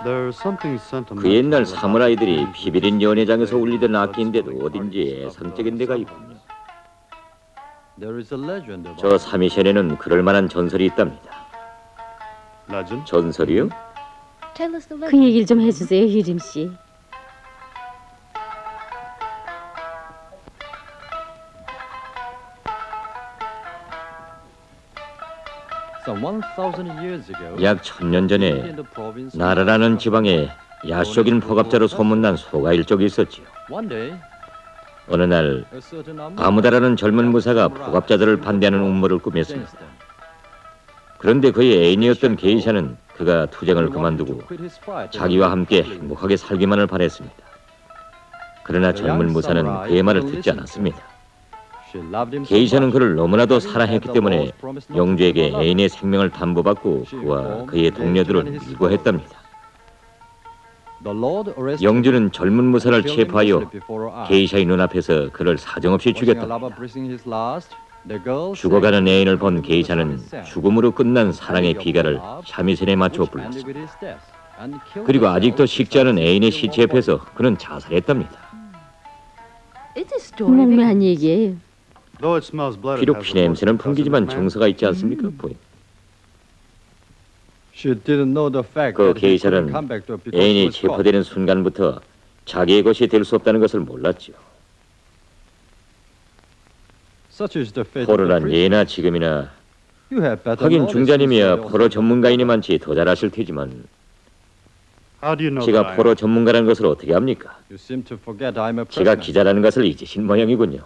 There's something sentimental. 그 옛날 사무라이들이 비비린 연회장에서 울리던 악기인데도 어딘지 애상적인 데가 있군요. There is a legend about 저 사미션에는 그럴 만한 전설이 있답니다. Legend? 전설이요? Tell us the 그 legend. 얘기를 좀 해주세요, 유림 씨. some 1,000 years ago. 약 1000년 전에 in the province of 나라라는 지방에 야쇼긴 포갑자로 소문난 소가 일족이 있었지요. One day, 어느 날 a certain 아무다라는 젊은 무사가 포갑자들을 반대하는 음모를 꾸몄습니다. 그런데 그의 애인이었던 게이샤는 그가 투쟁을 그만두고 자기와 함께 행복하게 살기만을 바랬습니다. 그러나 젊은 무사는 그의 말을 듣지 않았습니다. 게이샤는 그를 너무나도 사랑했기 때문에 영주에게 애인의 생명을 담보받고 그와 그의 동료들을 위고했답니다. 영주는 젊은 무사를 체포하여 게이샤의 눈앞에서 그를 사정없이 죽였답니다. 죽어가는 애인을 본 게이샤는 죽음으로 끝난 사랑의 비가를 삼위선에 맞춰 불렀습니다. 그리고 아직도 식지 않은 애인의 시체 옆에서 그는 자살했답니다. It's a story. 몽매한 얘기예요. Though it smells blood, it 비록 has 피 the words 냄새는 of a 풍기지만 man. 정서가 있지 않습니까, 부인? She didn't know the fact 그 that he couldn't 게이샤는 come back to her because he 애인이 was caught. 체포되는 순간부터 자기의 것이 될 수 없다는 것을 몰랐지요. Such is the fate of the 포로란 prisoner. 예나 지금이나 You have better 하긴 knowledge 중자님이야 since you 포로 also 전문가이니 많지 더 잘 아실 테지만 How do you know that I 제가 am? 포로 전문가라는 것을 어떻게 압니까? You seem to forget I'm a 제가 prisoner. 기자라는 것을 잊으신 모양이군요.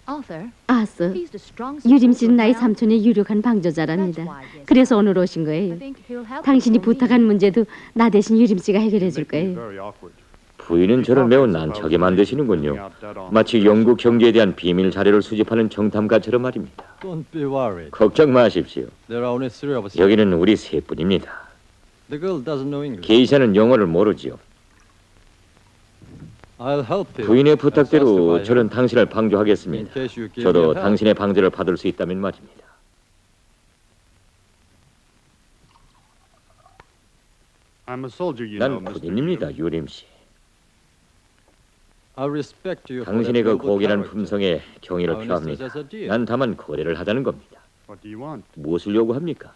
Arthur, 아스, he's the strong 유림 씨는 나의 support 삼촌의 유력한 방조자랍니다. 그래서 오늘 오신 I 거예요. think he'll help 당신이 us all 부탁한 문제도 나 대신 유림 씨가 해결해 줄 Make me 거예요. very awkward. 부인은 저를 매우 난처하게 만드시는군요. 마치 영국 경제에 대한 비밀 자료를 수집하는 정탐가처럼 말입니다. Don't be worried. 걱정 마십시오. There are only three of us. 여기는 우리 셋뿐입니다. The girl doesn't know English. 게이샤는 영어를 모르지요. I'll help you. 부인의 I'll 부탁대로 justify 저는 her. 당신을 In 방조하겠습니다. case you give me 저도 a help. 당신의 방조를 받을 수 있다면 말입니다. I'm a soldier, you know, 난 Mr. 군인입니다, Yurim. 유림 씨. I respect you for 당신의 that 그 noble 고귀한 character. 품성에 경의를 I 표합니다. understand as a deal. 난 다만 거래를 하자는 겁니다. What do you want? 무엇을 요구합니까?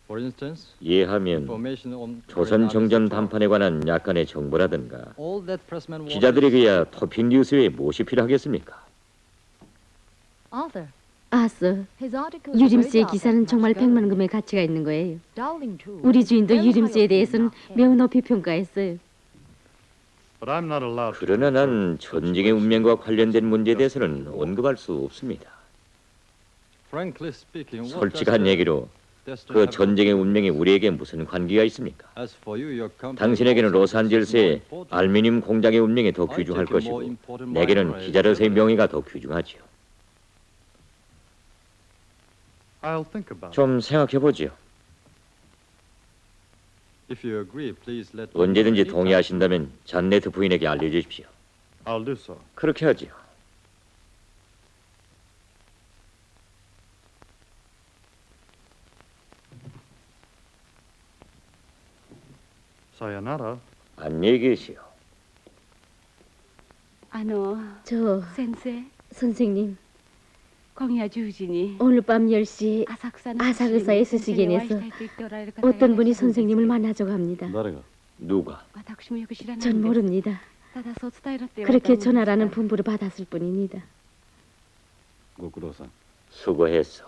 For instance, 예하면 information on 조선 정전 담판에 관한 약간의 정보라든가 all that pressman wanted 기자들에게야 토픽 뉴스에 무엇이 필요하겠습니까? Arthur, 아스, his article 유림 씨의 기사는 정말 100만 금의 가치가 있는 거예요. Darling too. 우리 주인도 Very 유림 high 씨에 opinion 대해서는 of him. 매우 높이 평가했어요. But I'm not allowed to. 그러나 난 전쟁의 운명과 관련된 문제에 대해서는 언급할 수 없습니다. Frankly speaking, what 솔직한 does 얘기로 destiny 그 have to 전쟁의 do with 운명이 this? 우리에게 무슨 관계가 있습니까? As for you, your company 당신에게는 also 로스안젤스의 is more important. 알루미늄 공장의 운명이 더 I 귀중할 take a more 것이고 important 내게는 minor 기자로서의 as 명예가 더 귀중하지요. I'll think about it. 좀 생각해보지요. If you agree, please let me know 언제든지 anytime. 동의하신다면 잔네트 부인에게 알려주십시오. I'll do so. 그렇게 하지요. Sayonara. 안녕히 계시오. 저 先生、 선생님, 今夜10時に 오늘 밤 10시에 浅草の 아사그사의 스시겐에서 어떤 분이 선생님을 만나자고 합니다. 나래가 누가? 전 모릅니다. 그렇게 그렇게 전하라는 분부를 받았을 뿐입니다. 고쿠로산. 수고했어.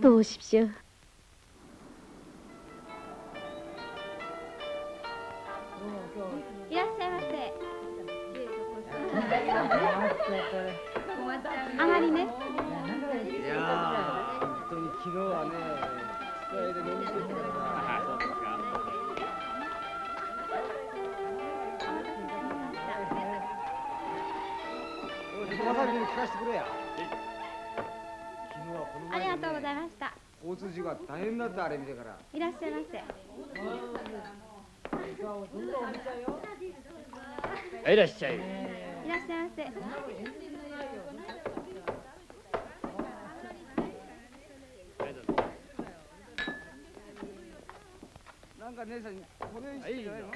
또 오십시오. 아가리네.ありがとうございました。交通事故が大変だったあれ見てから。いらっしゃいませ。いらっしゃい。いらっしゃいませ。なんか姉さんこれしてんじゃないの？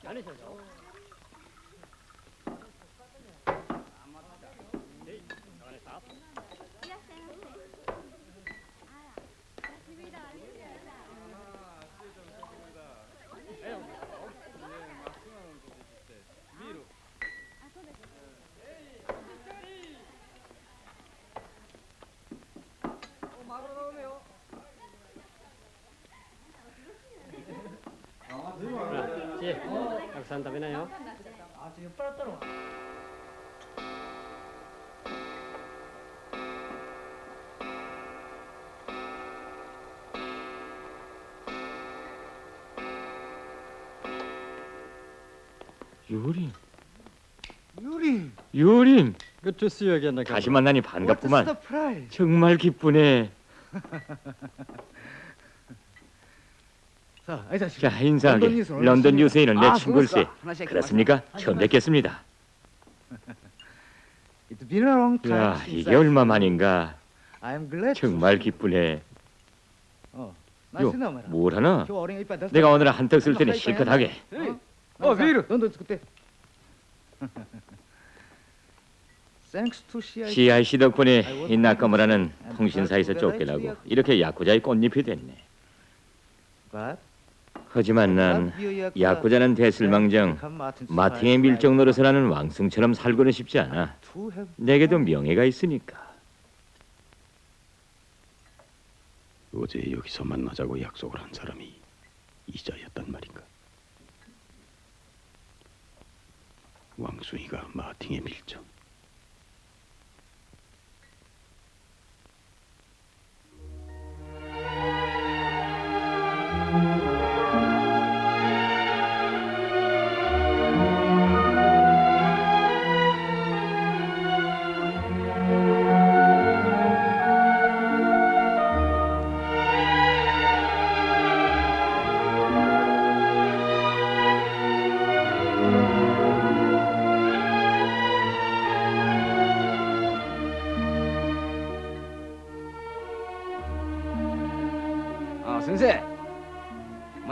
何してんの？たくさん食べなよ。유림. 유림. 유림. Good to see you again, Nakamura. 다시 만나니 반갑구만. What a surprise. 정말 기쁘네. 자, 인사하게. 런던 뉴스에 있는 내 친구일세. 그렇습니까? 처음 뵙겠습니다. 야, 이게 얼마 만인가. 정말 기쁘네. 요, 뭘 하나? 내가 오늘 한턱 쓸 테니 실컷 하게. 비를. 넌 그때. CIC 덕분에 이 나카무라는 통신사에서 쫓겨나고 이렇게 야쿠자의 꽃잎이 됐네. 하지만 난 야쿠자는 대슬망정 마팅의 밀정 노릇을 왕승처럼 살고는 싶지 않아. 내게도 명예가 있으니까. 어제 여기서 만나자고 약속을 한 사람이 이자였단 말인가? 왕순이가 마팅의 밀정.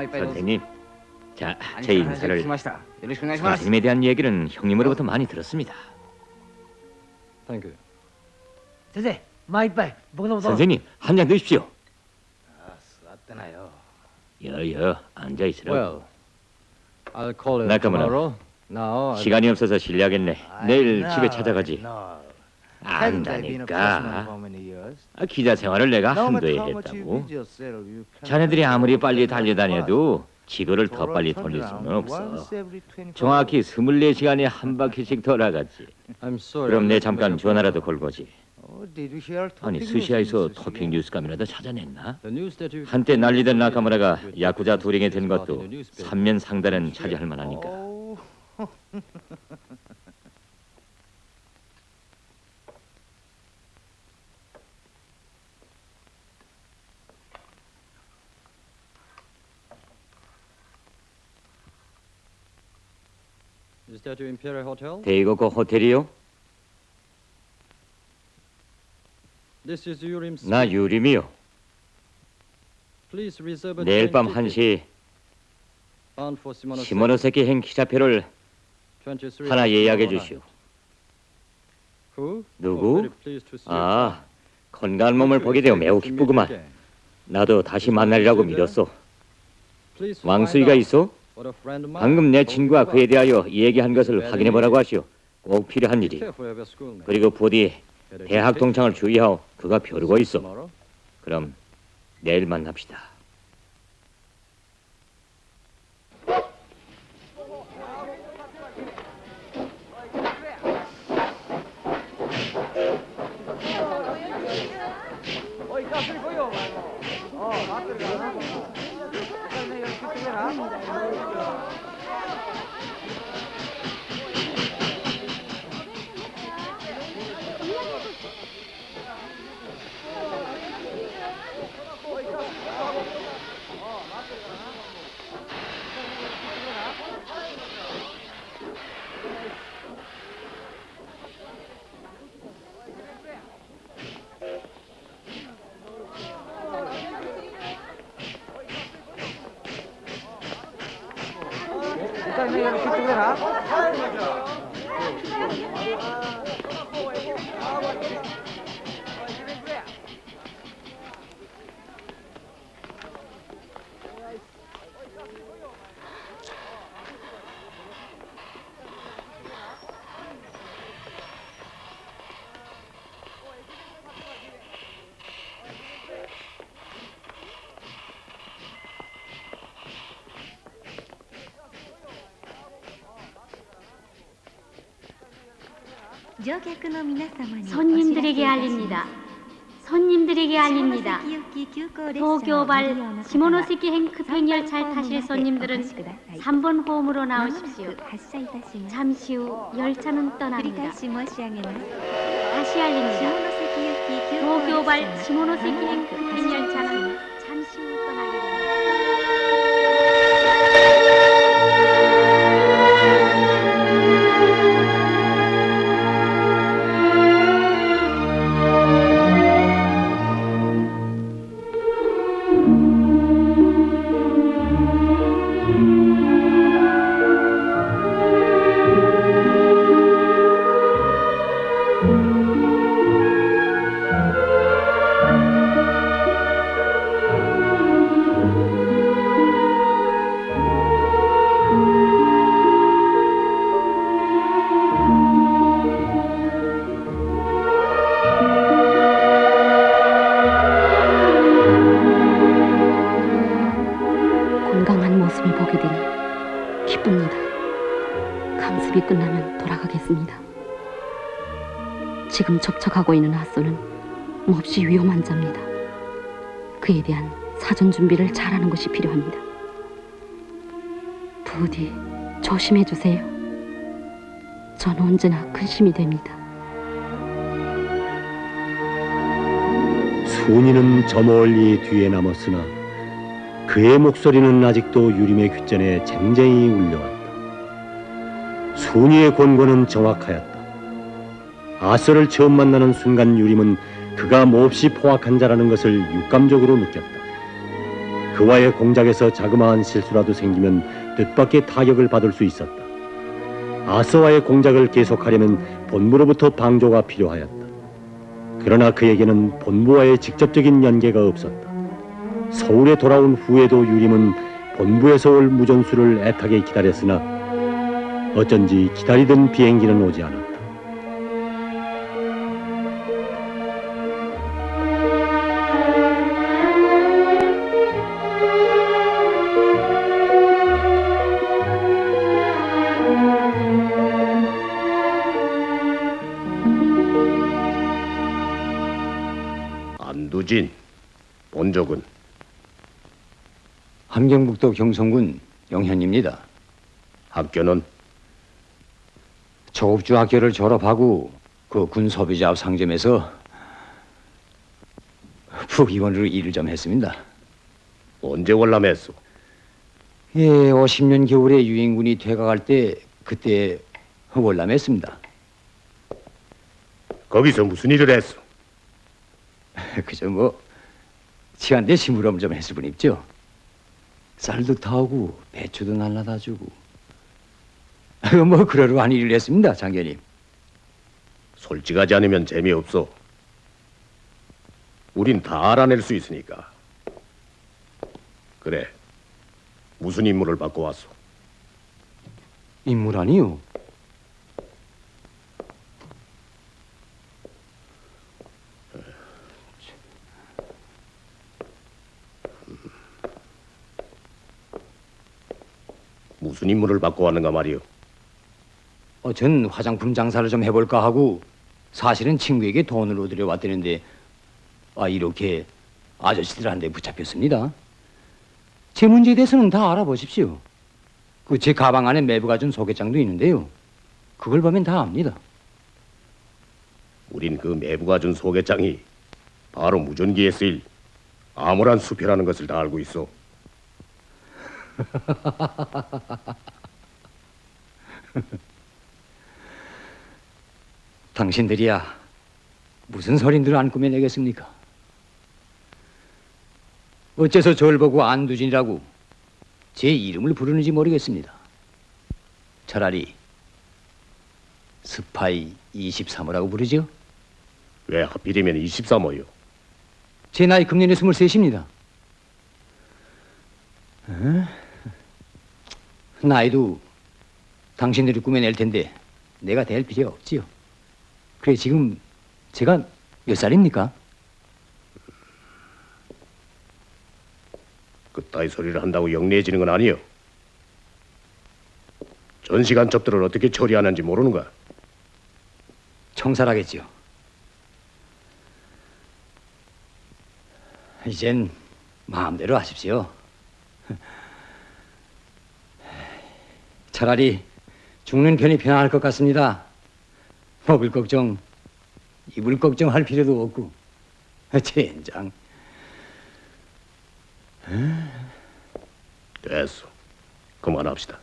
선생님, 자, 제 인사를. 선생님에 대한 얘기는 형님으로부터 많이 들었습니다. Thank you. 선생님, 한 잔 드십시오. 여여, 앉아 있으라고. I'll call you 나카무라, tomorrow. Now, 시간이 없어서 실례하겠네. 내일 집에 찾아가지. 안다니까. 기자 생활을 내가 한도에 했다고. 자네들이 아무리 빨리 달려다녀도 지구를 더 빨리 돌릴 수는 없어. 정확히 24시간에 한 바퀴씩 돌아가지. I'm sorry. 그럼 내 잠깐 전화라도 걸고지. 아니, 스시아에서 토핑 뉴스감이라도 찾아냈나? The news that you 한때 난리던 나카무라가 야쿠자 도령이 된 것도 3면 상단은 차지할 만하니까. Is that your Imperial Hotel? 대이고코 호텔이요? This is Yurim. 나 유림이요. Please reserve a 내일 밤 train ticket 1시 bound for Shimonoseki. 시모노세키 행 기차표를 하나 예약해 주시오. 누구? 아, 건강한 몸을 보게 되어 매우 기쁘구만. 나도 다시 만나리라고 믿었소. 왕수이가 있어? 방금 내 친구가 그에 대하여 얘기한 것을 확인해 보라고 하시오. 꼭 필요한 일이. 그리고 부디 대학 동창을 주의하오. 그가 벼르고 있어. 그럼 내일 만납시다. 손님들에게 알립니다. 손님들에게 알립니다. 도쿄발 시모노세키 행크행 열차를 타실 손님들은 3번 홈으로 나오십시오. 잠시 후 열차는 떠납니다. 다시 알립니다. 도쿄발 시모노세키 행크행 열차는 잠시 후 떠나게 됩니다. 건강한 모습을 보게 되니 기쁩니다. 강습이 끝나면 돌아가겠습니다. 지금 접촉하고 있는 하소는 몹시 위험한 자입니다. 그에 대한 사전 준비를 잘하는 것이 필요합니다. 부디 조심해 주세요. 저는 언제나 근심이 됩니다. 순이는 저 멀리 뒤에 남았으나 그의 목소리는 아직도 유림의 귓전에 쟁쟁히 울려왔다. 순이의 권고는 정확하였다. 아서를 처음 만나는 순간 유림은 그가 몹시 포악한 자라는 것을 육감적으로 느꼈다. 그와의 공작에서 자그마한 실수라도 생기면 뜻밖의 타격을 받을 수 있었다. 아서와의 공작을 계속하려면 본부로부터 방조가 필요하였다. 그러나 그에게는 본부와의 직접적인 연계가 없었다. 서울에 돌아온 후에도 유림은 본부에서 올 무전수를 애타게 기다렸으나 어쩐지 기다리던 비행기는 오지 않았다. 안두진, 본적은? 함경북도 경성군 영현입니다. 학교는? 초급중 학교를 졸업하고 그 군소비자업 상점에서 부위원으로 일을 좀 했습니다. 언제 월남했어? 예, 50년 겨울에 유인군이 퇴각할 때 그때 월남했습니다. 거기서 무슨 일을 했어? 그저 뭐 시간대 심부름 좀 했을 뿐이죠. 쌀도 타오고 배추도 날라다 주고 뭐 그러러 한 일을 했습니다, 장교님. 솔직하지 않으면 재미없어. 우린 다 알아낼 수 있으니까. 그래. 무슨 임무를 받고 왔어? 임무라니요? 무슨 임무를 받고 왔는가 말이오? 전 화장품 장사를 좀 해볼까 하고 사실은 친구에게 돈을 얻으려 왔다는데 이렇게 아저씨들한테 붙잡혔습니다. 제 문제에 대해서는 다 알아보십시오. 그 제 가방 안에 매부가 준 소개장도 있는데요. 그걸 보면 다 압니다. 우린 그 매부가 준 소개장이 바로 무전기에 쓰일 암울한 수표라는 것을 다 알고 있어. 당신들이야 무슨 소린들 안 꾸며내겠습니까? 어째서 저를 보고 안두진이라고 제 이름을 부르는지 모르겠습니다. 차라리 스파이 23호라고 부르죠? 왜 하필이면 23호요? 제 나이 금년에 23입니다. 나이도 당신들이 꾸며낼 텐데 내가 될 필요 없지요. 그래 지금 제가 몇 살입니까? 그따위 소리를 한다고 영리해지는 건 아니요. 전시간첩들을 어떻게 처리하는지 모르는가? 청살하겠지요. 이젠 마음대로 하십시오. 차라리 죽는 편이 편할 것 같습니다. 먹을 걱정, 입을 걱정할 필요도 없고. 젠장. 됐어. 그만합시다.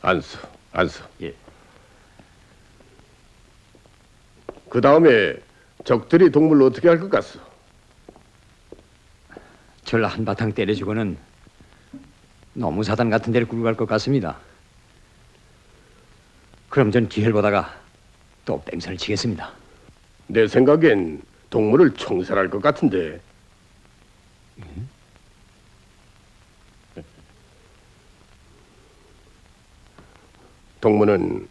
안서. 예. 그 다음에 적들이 동물을 어떻게 할 것 같소? 절 한바탕 때려주고는 너무 사단 같은 데를 끌고 갈 것 같습니다. 그럼 전 기회를 보다가 또 뺑소니를 치겠습니다. 내 생각엔 동물을 총살할 것 같은데. 동무는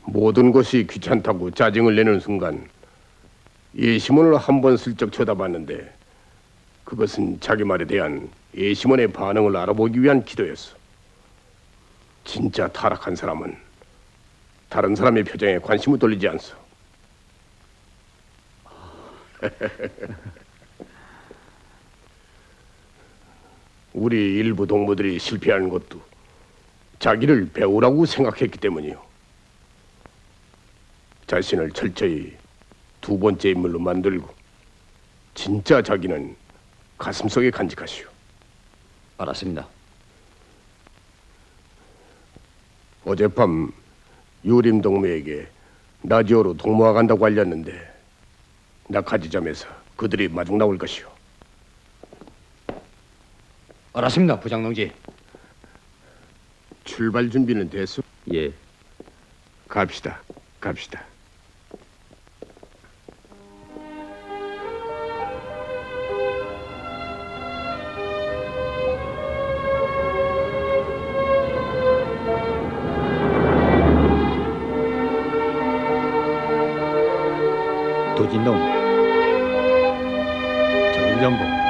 모든 것이 귀찮다고 짜증을 내는 순간 예시몬을 한번 슬쩍 쳐다봤는데 그것은 자기 말에 대한 예시몬의 반응을 알아보기 위한 기도였어. 진짜 타락한 사람은 다른 사람의 표정에 관심을 돌리지 않소. 우리 일부 동무들이 실패하는 것도 자기를 배우라고 생각했기 때문이요. 자신을 철저히 두 번째 인물로 만들고 진짜 자기는 가슴속에 간직하시오. 알았습니다. 어젯밤 유림 동무에게 라디오로 동무와 간다고 알렸는데 낙하지점에서 그들이 마중 나올 것이오. 알았습니다, 부장농지. 출발 준비는 됐소? 예. 갑시다. 도진동, 정전봉.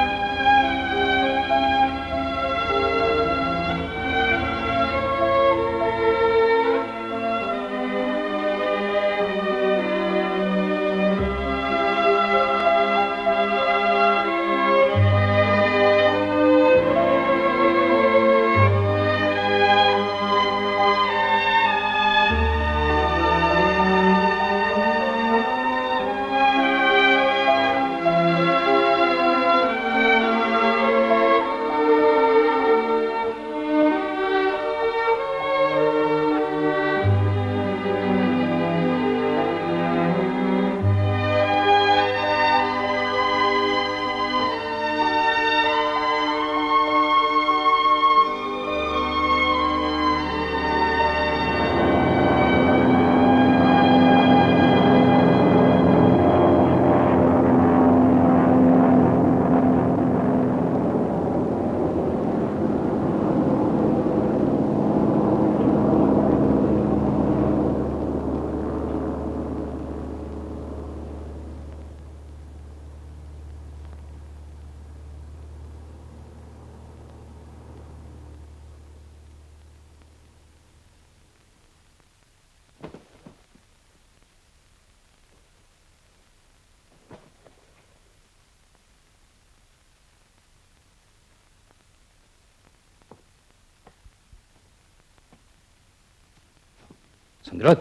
손들어.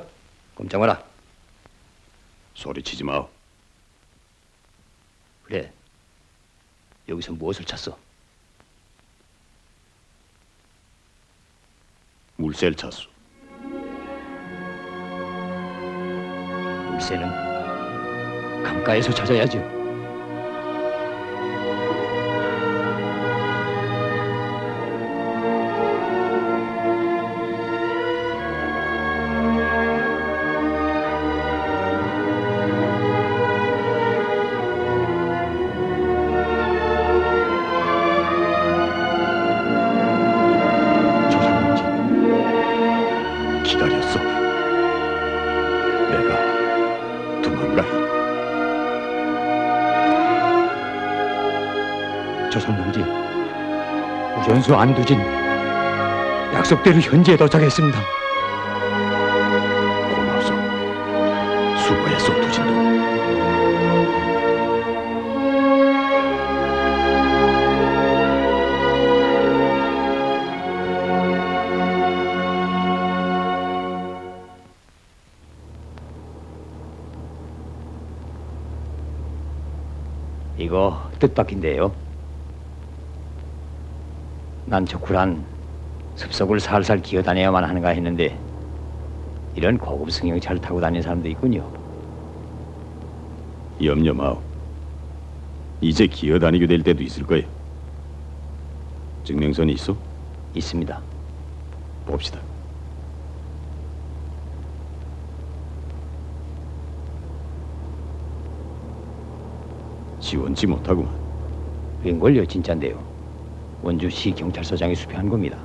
꼼짝 마라. 소리치지 마. 그래. 여기서 무엇을 찾어? 물새를 찾소. 물새는 강가에서 찾아야죠. 기다렸어. 내가 도망가리. 조선농지 우전수 안두진 약속대로 현지에 도착했습니다. 고맙소. 수고했소, 두진도. 이거 뜻밖인데요. 난 저 굴한 습속을 살살 기어다녀야만 하는가 했는데 이런 고급 승용차를 타고 다니는 사람도 있군요. 염려 마오. 이제 기어다니게 될 때도 있을 거야. 증명선이 있어? 있습니다. 봅시다. 지원치 못하구만. 웬걸요, 진짠데요. 원주시 경찰서장이 수표한 겁니다.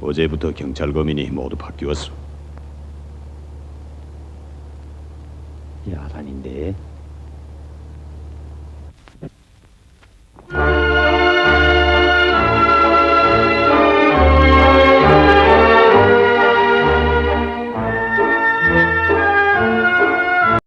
어제부터 경찰 검인이 모두 바뀌었어. 야단인데